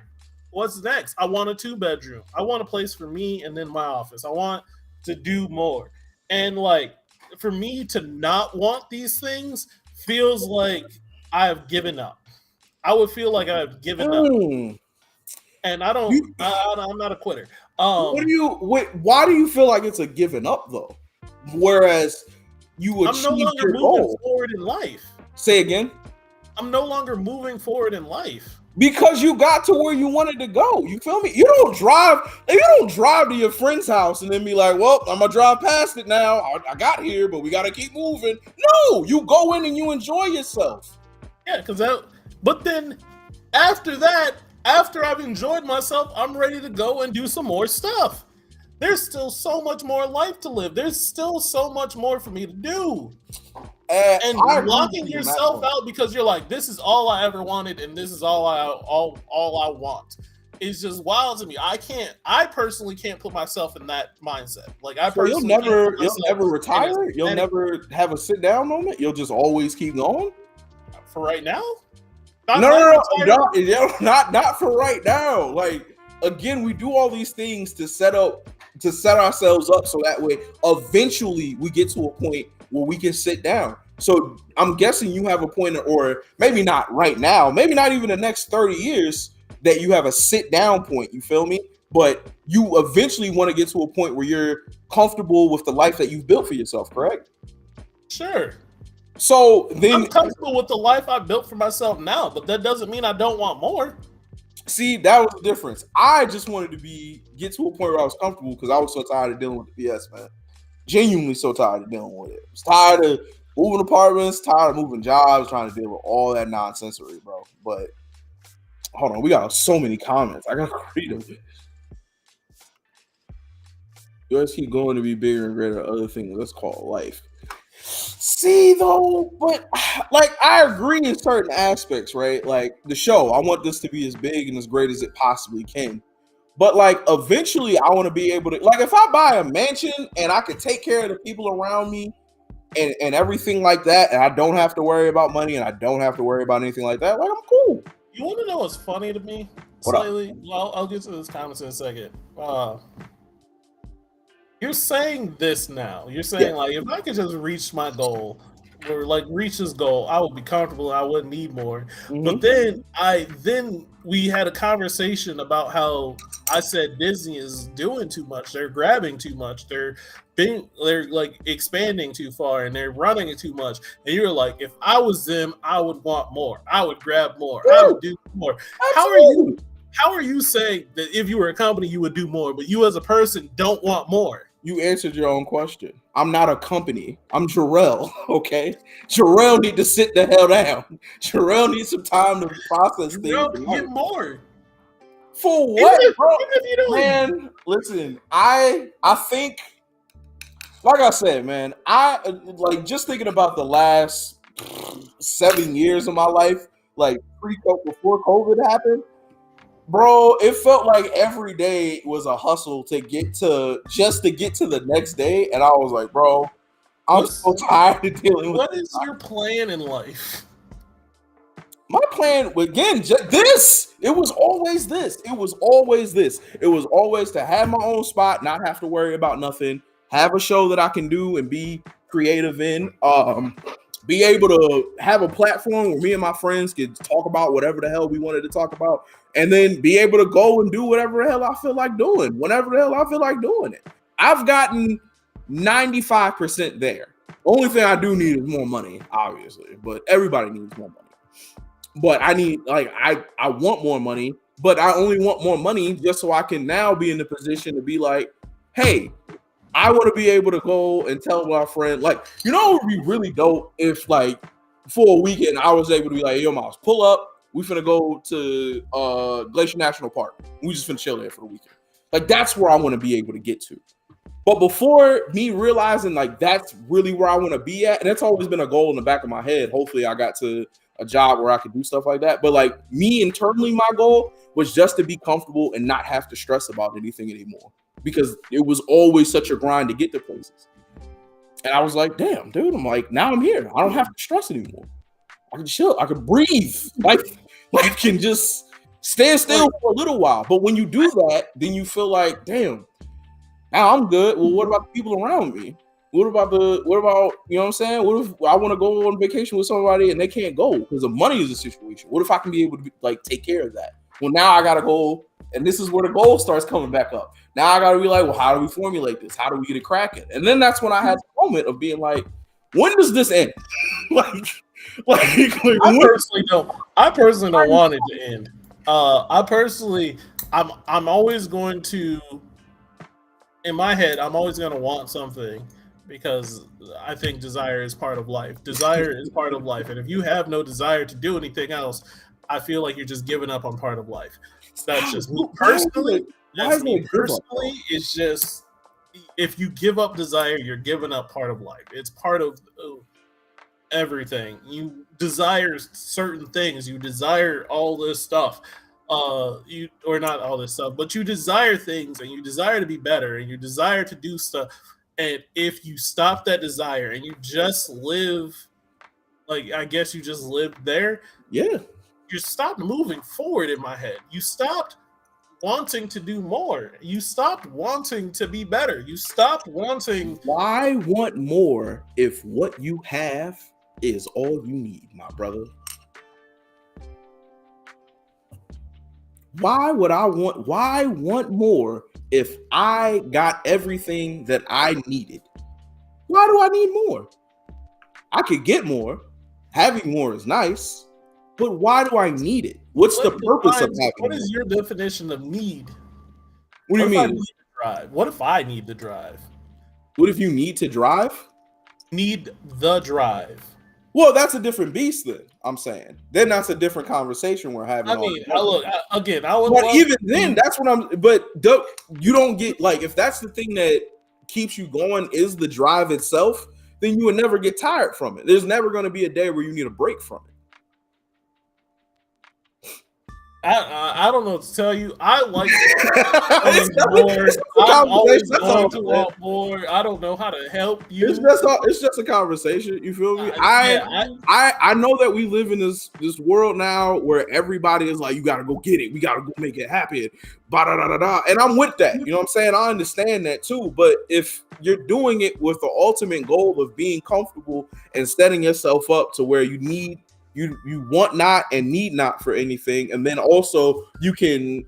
what's next? I want a 2-bedroom. I want a place for me and then my office. I want to do more. And like for me to not want these things feels like I have given up. I would feel like I've given up, and I don't. I'm not a quitter. Why do you feel like it's a giving up though? Whereas you achieved I'm no longer moving goal. Forward in life. Say again. I'm no longer moving forward in life because you got to where you wanted to go. You feel me? You don't drive to your friend's house and then be like, "Well, I'm gonna drive past it now. I got here, but we got to keep moving." No, you go in and you enjoy yourself. Yeah, but then after that, after I've enjoyed myself, I'm ready to go and do some more stuff. There's still so much more life to live. There's still so much more for me to do. And locking yourself out because you're like, this is all I ever wanted and this is all I want. It's just wild to me. I personally can't put myself in that mindset. Like you'll never retire? You'll never have a sit down moment? You'll just always keep going? For right now? No, not for right now. Like again, we do all these things to set up to set ourselves up so that way eventually we get to a point where we can sit down. So I'm guessing you have a point, or maybe not right now, maybe not even the next 30 years, that you have a sit down point. You feel me? But you eventually want to get to a point where you're comfortable with the life that you've built for yourself, correct? Sure. So then I'm comfortable with the life I built for myself now, but that doesn't mean I don't want more. See, that was the difference. I just wanted to get to a point where I was comfortable because I was so tired of dealing with the BS, man. Genuinely so tired of dealing with it. I was tired of moving apartments, tired of moving jobs, trying to deal with all that nonsensery, bro. But hold on, we got so many comments. I gotta read them. You guys keep going to be bigger and greater. Other things, let's call it life. See, though, but like I agree in certain aspects, right? Like the show, I want this to be as big and as great as it possibly can. But like eventually, I want to be able to, like, if I buy a mansion and I can take care of the people around me and everything like that, and I don't have to worry about money and I don't have to worry about anything like that, like I'm cool. You want to know what's funny to me? Slightly. Well, I'll get to this comments in a second. You're saying this now. You're saying like, if I could just reach my goal, or like reach this goal, I would be comfortable. I wouldn't need more. Mm-hmm. But then we had a conversation about how I said Disney is doing too much. They're grabbing too much. They're like expanding too far, and they're running it too much. And you're like, if I was them, I would want more. I would grab more. Ooh, I would do more. Absolutely. How are you saying that if you were a company, you would do more, but you as a person don't want more? You answered your own question. I'm not a company. I'm Jarrell, okay? Jarrell need to sit the hell down. Jarrell needs some time to process things. Get more. For what, bro? Man, listen, I think, like I said, man, I like just thinking about the last 7 years of my life, like before COVID happened. Bro, it felt like every day was a hustle to get to the next day, and I was like, bro, I'm so tired of dealing with. What is your plan in life? My plan, again, just this. It was always this. It was always this. It was always to have my own spot, not have to worry about nothing, have a show that I can do and be creative in. Be able to have a platform where me and my friends could talk about whatever the hell we wanted to talk about, and then be able to go and do whatever the hell I feel like doing, whenever the hell I feel like doing it. I've gotten 95% there. Only thing I do need is more money, obviously, but everybody needs more money. But I need, like, I want more money, but I only want more money just so I can now be in the position to be like, hey, I want to be able to go and tell my friend, like, you know, it would be really dope if, like, for a weekend, I was able to be like, yo, Miles, pull up. We finna go to Glacier National Park. We just finna chill there for the weekend. Like, that's where I want to be able to get to. But before me realizing, like, that's really where I want to be at, and that's always been a goal in the back of my head. Hopefully, I got to a job where I could do stuff like that. But, like, me internally, my goal was just to be comfortable and not have to stress about anything anymore. Because it was always such a grind to get to places. And I was like, damn, dude, I'm like, now I'm here. I don't have to stress anymore. I can chill. I can breathe. Like can just stand still for a little while. But when you do that, then you feel like, damn, now I'm good. Well, what about the people around me? What about, you know what I'm saying? What if I want to go on vacation with somebody and they can't go because the money is a situation? What if I can be able to like take care of that? Well, now I got to go. And this is where the goal starts coming back up. Now I got to be like, well, how do we formulate this? How do we get it cracking? And then that's when I had the moment of being like, when does this end? I personally don't want it to end. I'm always going to, in my head, I'm always going to want something because I think desire is part of life. Desire is part of life. And if you have no desire to do anything else, I feel like you're just giving up on part of life. That's just me personally. It's just, if you give up desire, you're giving up part of life. It's part of everything. You desire certain things. You desire all this stuff. Or not all this stuff, but you desire things and you desire to be better and you desire to do stuff. And if you stop that desire and you just live, like, I guess you just live there. Yeah. You stopped moving forward in my head. You stopped wanting to do more. You stopped wanting to be better. You stopped wanting. Why want more if what you have is all you need, my brother? Why want more if I got everything that I needed? Why do I need more? I could get more. Having more is nice, but why do I need it? What's the purpose of having What is your definition of need? What do you mean? Drive? What if I need the drive? What if you need to drive? Need the drive. Well, that's a different beast then, I'm saying. Then that's a different conversation we're having. I mean, I would. But even then, that's what I'm. But you don't get, like, if that's the thing that keeps you going is the drive itself, then you would never get tired from it. There's never going to be a day where you need a break from it. I don't know what to tell you. I like more. I'm always going to want more. I don't know how to help you. It's just a conversation. You feel me? I know that we live in this world now where everybody is like, you got to go get it. We got to go make it happen. And I'm with that. You know what I'm saying? I understand that too. But if you're doing it with the ultimate goal of being comfortable and setting yourself up to where you want not and need not for anything, and then also you can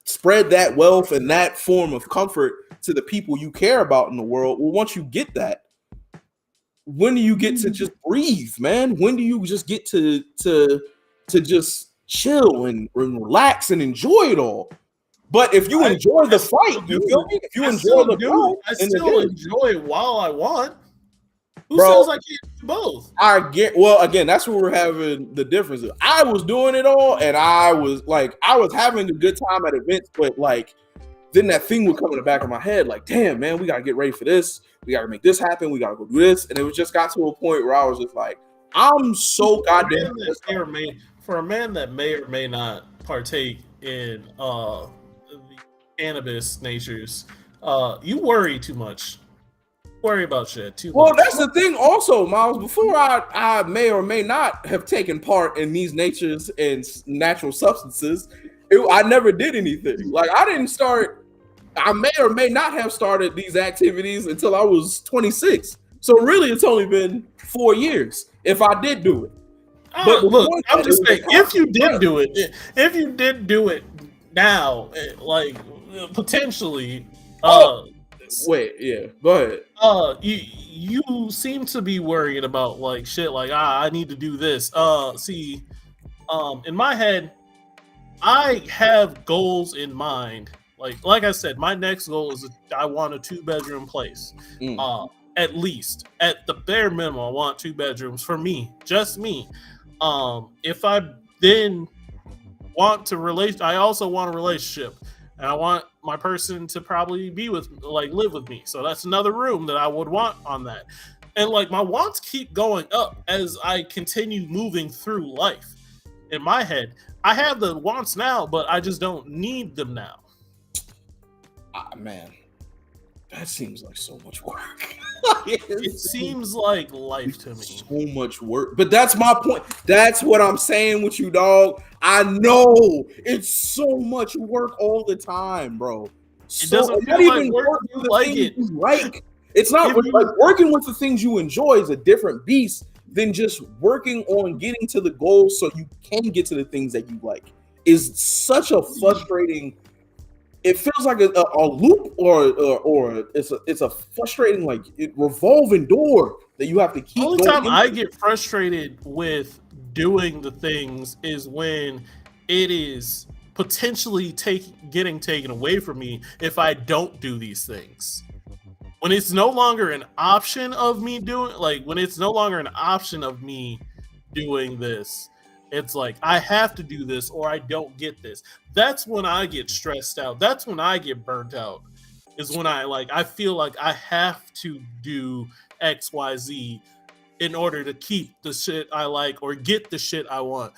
spread that wealth and that form of comfort to the people you care about in the world. Well, once you get that, when do you get to just breathe, man? When do you just get to just chill and relax and enjoy it all? But if you enjoy the fight, you feel me? If you enjoy the fight, I still enjoy it while I want. Who Bro, says I can't do both? Well, again, that's where we're having the difference. I was doing it all, and I was having a good time at events, but like, then that thing would come in the back of my head, like, damn, man, we gotta get ready for this. We gotta make this happen. We gotta go do this, and it just got to a point where I was just like, I'm so goddamn. For a man that may or may not partake in the cannabis natures, you worry too much. Worry about shit too much. Well, that's the thing also, Miles. Before I may or may not have taken part in these natures and natural substances, I never did anything. Like, I may or may not have started these activities until I was 26. So really, it's only been 4 years if I did do it. But look, I'm just saying, if you did do it now, like, potentially, wait, yeah, go ahead. You seem to be worrying about like shit, like I need to do this. In my head, I have goals in mind. Like I said, my next goal is I want a 2-bedroom place. At least, at the bare minimum, I want 2 bedrooms for me, just me. If I then want to I also want a relationship. And I want my person to probably live with me. So that's another room that I would want on that. And like, my wants keep going up as I continue moving through life. In my head, I have the wants now, but I just don't need them now. Man, that seems like so much work. It seems like life to me. So much work. But that's my point. That's what I'm saying with you, dog. I know it's so much work all the time, bro. It doesn't feel like work. You like it. Like, it's not like working with the things you enjoy is a different beast than just working on getting to the goals so you can get to the things that you like. Is such a frustrating. It feels like a loop or it's a frustrating, like, revolving door that you have to keep. The only time I get frustrated with doing the things is when it is potentially getting taken away from me if I don't do these things. When it's no longer an option of me doing this, it's like I have to do this or I don't get this. That's when I get stressed out. That's when I get burnt out. Is when I feel like I have to do XYZ in order to keep the shit I like or get the shit I want.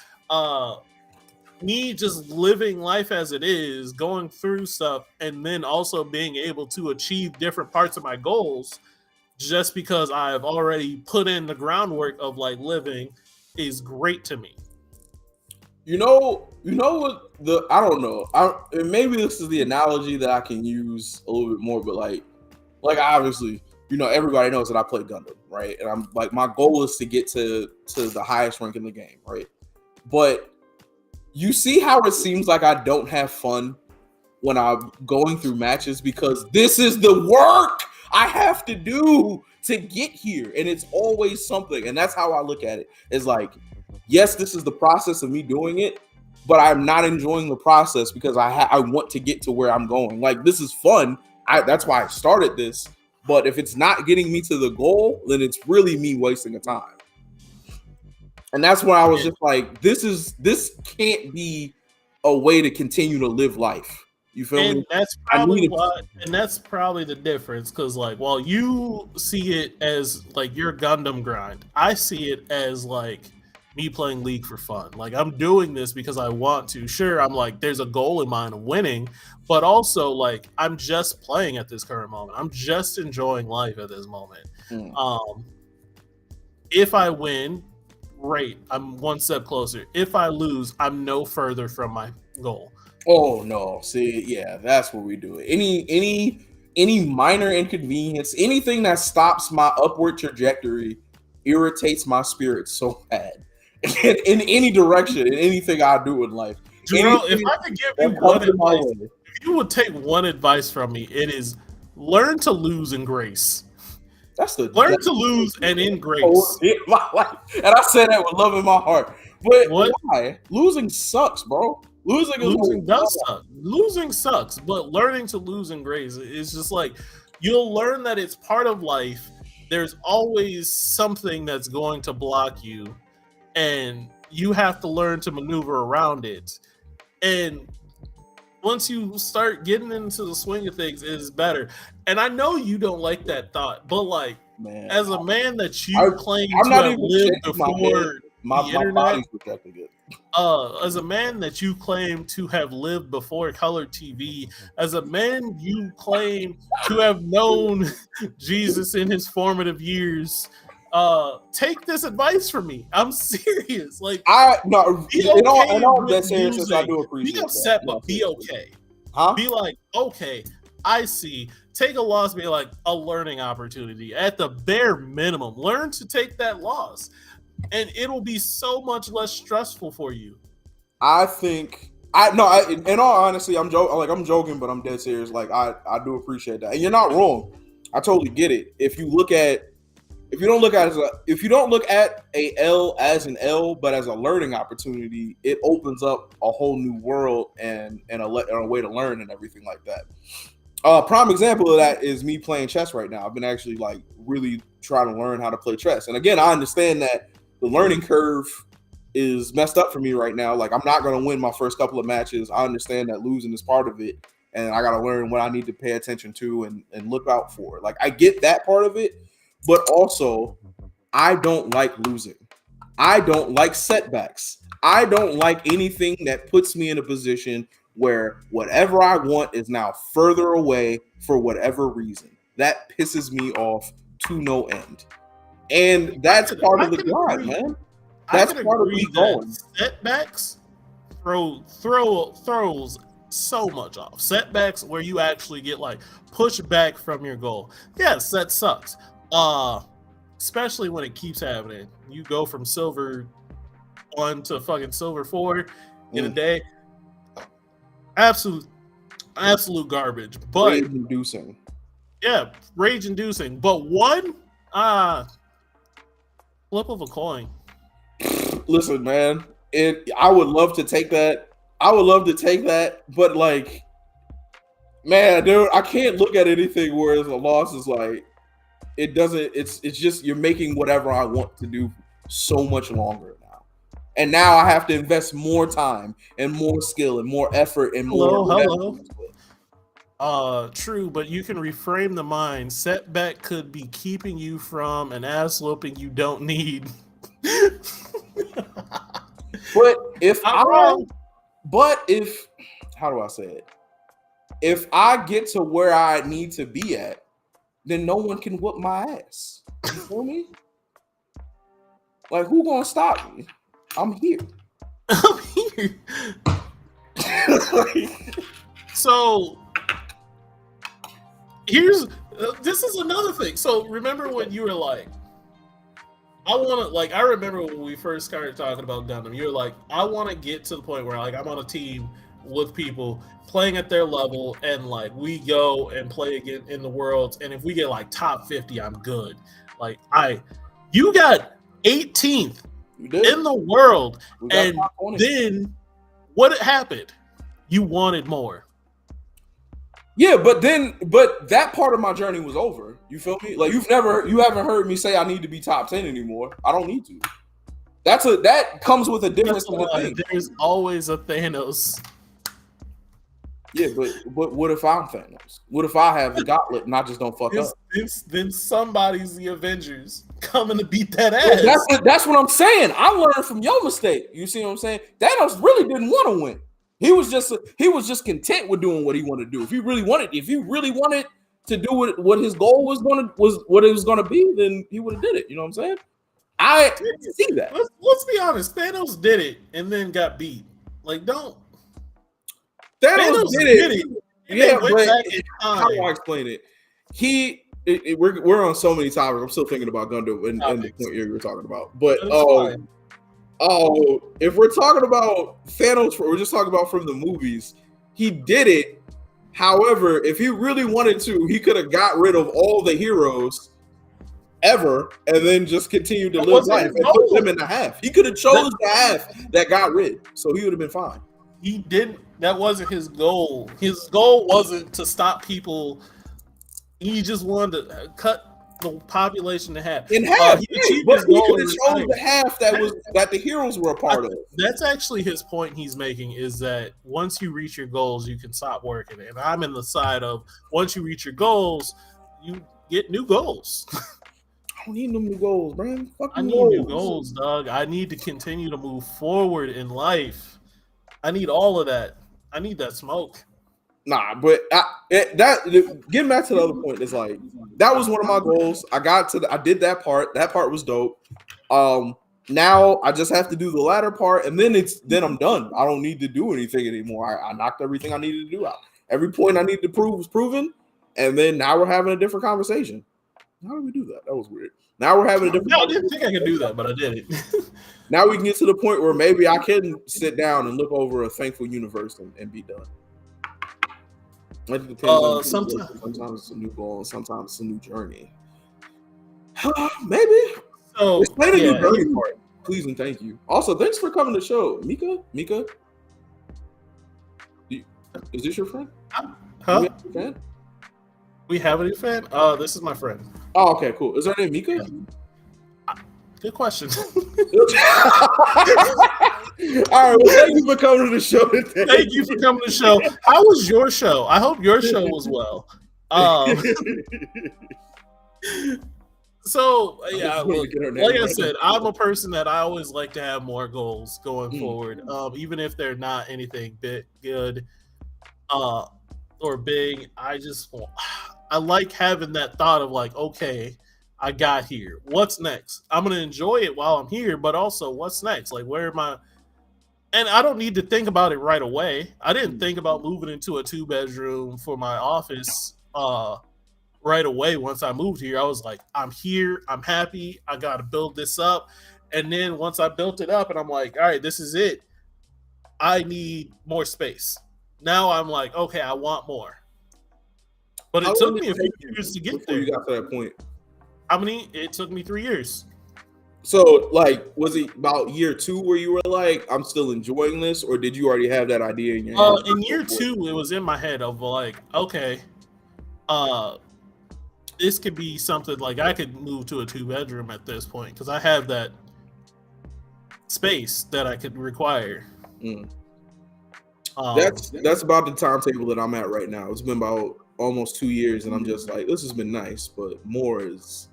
Me just living life as it is, going through stuff, and then also being able to achieve different parts of my goals just because I've already put in the groundwork of like living is great to me. You know what I don't know. And maybe this is the analogy that I can use a little bit more, but like obviously, everybody knows that I play Gundam, right? And I'm like, my goal is to get to the highest rank in the game, right? But you see how it seems like I don't have fun when I'm going through matches because this is the work I have to do to get here, and it's always something. And that's how I look at it. It's like, yes, this is the process of me doing it, but I'm not enjoying the process because I want to get to where I'm going. Like, this is fun. That's why I started this. But if it's not getting me to the goal, then it's really me wasting a time. And that's where I was just like, this can't be a way to continue to live life. You feel me? That's probably the difference. Because like, while you see it as like your Gundam grind, I see it as like me playing League for fun. Like, I'm doing this because I want to. Sure, I'm like, there's a goal in mind of winning, but also like, I'm just playing at this current moment. I'm just enjoying life at this moment. If I win, great. I'm one step closer. If I lose, I'm no further from my goal. Oh no! See, yeah, that's what we do. Any minor inconvenience, anything that stops my upward trajectory, irritates my spirit so bad. In any direction, in anything I do in life. Jerome, if I could give you one advice, if you would take one advice from me, it is learn to lose in grace. Learn to lose and in grace. In my life. And I say that with love in my heart. But why? Losing sucks, bro. Losing does suck. Losing sucks, but learning to lose in grace is just like, you'll learn that it's part of life. There's always something that's going to block you, and you have to learn to maneuver around it. And once you start getting into the swing of things, it is better. And I know you don't like that thought, but like, man, as a man that you claim to have lived before my body's protecting it. As a man that you claim to have lived before color TV, as a man you claim to have known Jesus in his formative years, take this advice from me. I'm serious. Like, in all that seriousness, I do appreciate be upset, but be okay. Be like, okay, I see. Take a loss, be like a learning opportunity. At the bare minimum, learn to take that loss, and it'll be so much less stressful for you. I think in all honesty, I'm joking, but I'm dead serious. Like, I do appreciate that, and you're not wrong. I totally get it. If you don't look at a L as an L, but as a learning opportunity, it opens up a whole new world and a way to learn and everything like that. Prime example of that is me playing chess right now. I've been actually like really trying to learn how to play chess, and again, I understand that the learning curve is messed up for me right now. Like, I'm not going to win my first couple of matches. I understand that losing is part of it, and I got to learn what I need to pay attention to and look out for. Like, I get that part of it, but also I don't like losing. I don't like setbacks. I don't like anything that puts me in a position where whatever I want is now further away for whatever reason. That pisses me off to no end. And that's part of the grind, man. That's part of me going. Setbacks throws so much off. Setbacks where you actually get like pushed back from your goal. Yes, that sucks. Especially when it keeps happening. You go from silver 1 to fucking silver 4 in a day. Absolute garbage. But rage inducing. Yeah, rage inducing. But one flip of a coin. Listen, man, I would love to take that. But like, man, dude, I can't look at anything where the loss is like, it doesn't. It's just you're making whatever I want to do so much longer now, and now I have to invest more time and more skill and more effort and more. True, but you can reframe the mind. Setback could be keeping you from an ass whooping you don't need. But how do I say it? If I get to where I need to be at, then no one can whoop my ass. You feel me? Like, who gonna stop me? I'm here. So this is another thing. So remember when you were like, I remember when we first started talking about Gundam, you were like, I want to get to the point where like I'm on a team with people playing at their level, and like we go and play again in the worlds, and if we get like top 50, I'm good. Like you got 18th in the world, and then what happened? You wanted more. Yeah, but that part of my journey was over. You feel me? Like you haven't heard me say I need to be top 10 anymore. I don't need to. That comes with a different thing. There's always a Thanos. Yeah, but what if I'm Thanos? What if I have the gauntlet and I just don't fuck up? Then somebody's the Avengers coming to beat that ass. That's what I'm saying. I learned from your mistake. You see what I'm saying? Thanos really didn't want to win. He was just content with doing what he wanted to do. If he really wanted to do what his goal was what it was gonna be, then he would have did it. You know what I'm saying? I see that. Let's be honest. Thanos did it and then got beat. Like, don't. Thanos did it. Yeah, but how do I explain it? We're on so many topics. I'm still thinking about Gundam and the point you were talking about. But if we're talking about Thanos, we're just talking about from the movies. He did it. However, if he really wanted to, he could have got rid of all the heroes ever and then just continued to live life and put them in the half. He could have chose the half that got rid, so he would have been fine. He didn't. That wasn't his goal. His goal wasn't to stop people. He just wanted to cut the population in half. He could have chose the half that the heroes were a part of. That's actually his point he's making, is that once you reach your goals, you can stop working. And I'm in the side of once you reach your goals, you get new goals. I don't need no new goals, man. I need new goals, dog. I need to continue to move forward in life. I need all of that. I need that smoke. Nah, but getting back to the other point is like that was one of my goals. I did that part. That part was dope. Now I just have to do the latter part, and then I'm done. I don't need to do anything anymore. I knocked everything I needed to do out. Every point I needed to prove was proven, and then now we're having a different conversation. How did we do that? That was weird. Now we're having a different. No, I didn't think I could do that, but I did it. Now we can get to the point where maybe I can sit down and look over a Thankful Universe and be done. It depends sometimes it's a new goal, and sometimes it's a new journey. Maybe. So explain the new journey part, please and thank you. Also, thanks for coming to the show, Mika. Is this your friend? Huh? We have a new fan? This is my friend. Oh, okay, cool. Is her name Mika? Good question. All right, well, thank you for coming to the show today. Thank you for coming to the show. How was your show? I hope your show was well. So, yeah, like I said, I'm a person that I always like to have more goals going forward, even if they're not anything good or big. I like having that thought of like, okay, I got here. What's next? I'm going to enjoy it while I'm here, but also what's next? Like, where am I? And I don't need to think about it right away. I didn't think about moving into a 2-bedroom for my office right away once I moved here. I was like, I'm here. I'm happy. I got to build this up. And then once I built it up and I'm like, all right, this is it. I need more space. Now I'm like, okay, I want more. But it took me a few years to get there. You got to that point. How many? It took me 3 years. So, like, was it about year 2 where you were like, I'm still enjoying this? Or did you already have that idea in your head? In year 2, it was in my head of like, okay, this could be something like I could move to a 2-bedroom at this point because I have that space that I could require. That's about the timetable that I'm at right now. It's been about almost 2 years, and I'm just like, this has been nice, but more is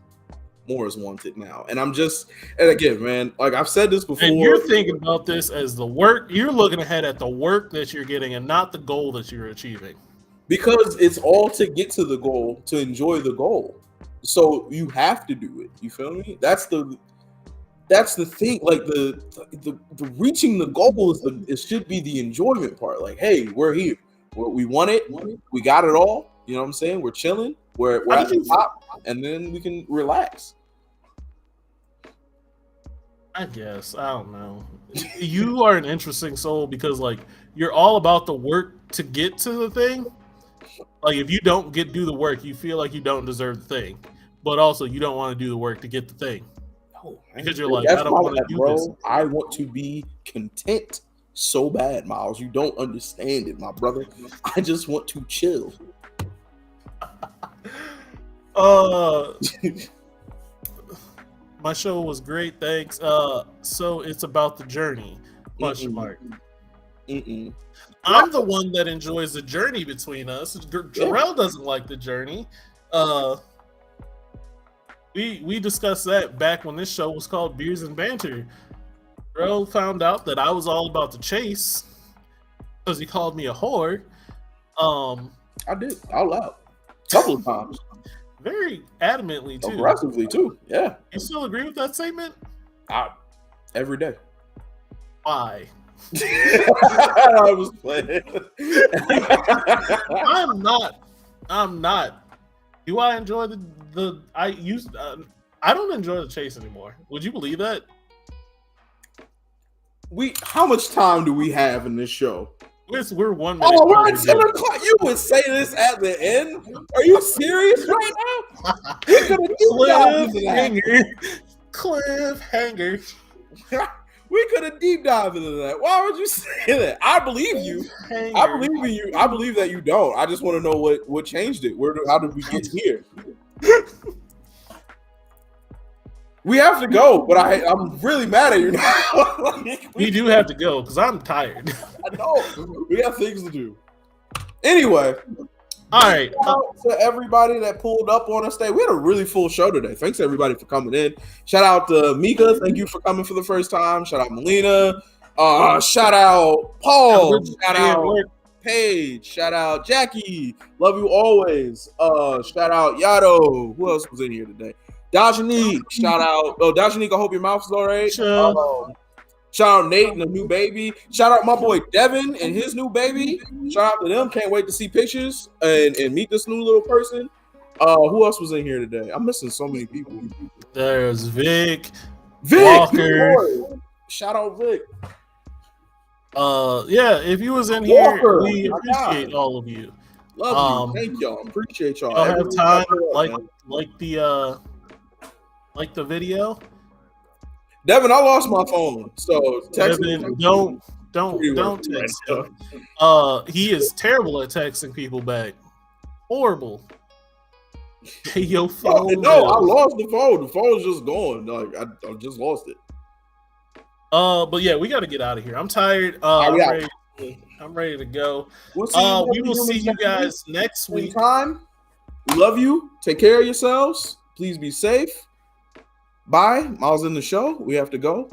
wanted now. And again, man, like I've said this before. And you're thinking about this as the work. You're looking ahead at the work that you're getting and not the goal that you're achieving. Because it's all to get to the goal, to enjoy the goal. So you have to do it. You feel me? That's that's the thing. Like the reaching the goal it should be the enjoyment part. Like, hey, we're here. We want it. We got it all. You know what I'm saying? We're chilling. We're at the top, and then we can relax. I guess. I don't know. You are an interesting soul because, like, you're all about the work to get to the thing. Like, if you don't do the work, you feel like you don't deserve the thing. But also, you don't want to do the work to get the thing. No, because you're like, I don't want to do this. I want to be content so bad, Miles. You don't understand it, my brother. I just want to chill. My show was great, thanks. So it's about the journey. Question mark. I'm the one that enjoys the journey between us. Jarrell doesn't like the journey. We discussed that back when this show was called Beers and Banter. Jarrell found out that I was all about the chase because he called me a whore. I did out loud a couple of times. Very adamantly too. Aggressively too. Yeah. You still agree with that statement? Every day. Why? I was playing. I'm not. Do I enjoy I don't enjoy the chase anymore. Would you believe that? How much time do we have in this show? We're 1 minute. Oh, we're at 10 o'clock. You would say this at the end? Are you serious right now? We're gonna cliffhanger. We could have deep dived into that. Why would you say that? I believe you. I believe in you. I believe that you don't. I just want to know what changed it. How did we get here? We have to go, but I'm really mad at you now. We do have to go because I'm tired. I know. We got things to do. Anyway. All right. Shout out to everybody that pulled up on us today. We had a really full show today. Thanks everybody for coming in. Shout out to Mika. Thank you for coming for the first time. Shout out Melina. Shout out Paul. Shout out Paige. Shout out Jackie. Love you always. Shout out Yado. Who else was in here today? Dajanique. Shout out. Dajanique, I hope your mouth is all right. Shout out Nate and the new baby. Shout out my boy Devin and his new baby. Shout out to them. Can't wait to see pictures and meet this new little person. Who else was in here today? I'm missing so many people. There's Vic Walker. Shout out Vic. Yeah, if you was in here, we appreciate all of you. Love you. Thank y'all. Appreciate y'all. I have time like the video. Devin, I lost my phone, so text Devin, don't text him. He is terrible at texting people back. Horrible. Hey, your phone. No, I lost the phone. The phone's just gone. Like I just lost it. But yeah, we got to get out of here. I'm tired. I'm ready to go. We will see you guys next week. We love you. Take care of yourselves. Please be safe. Bye. Miles in the show. We have to go.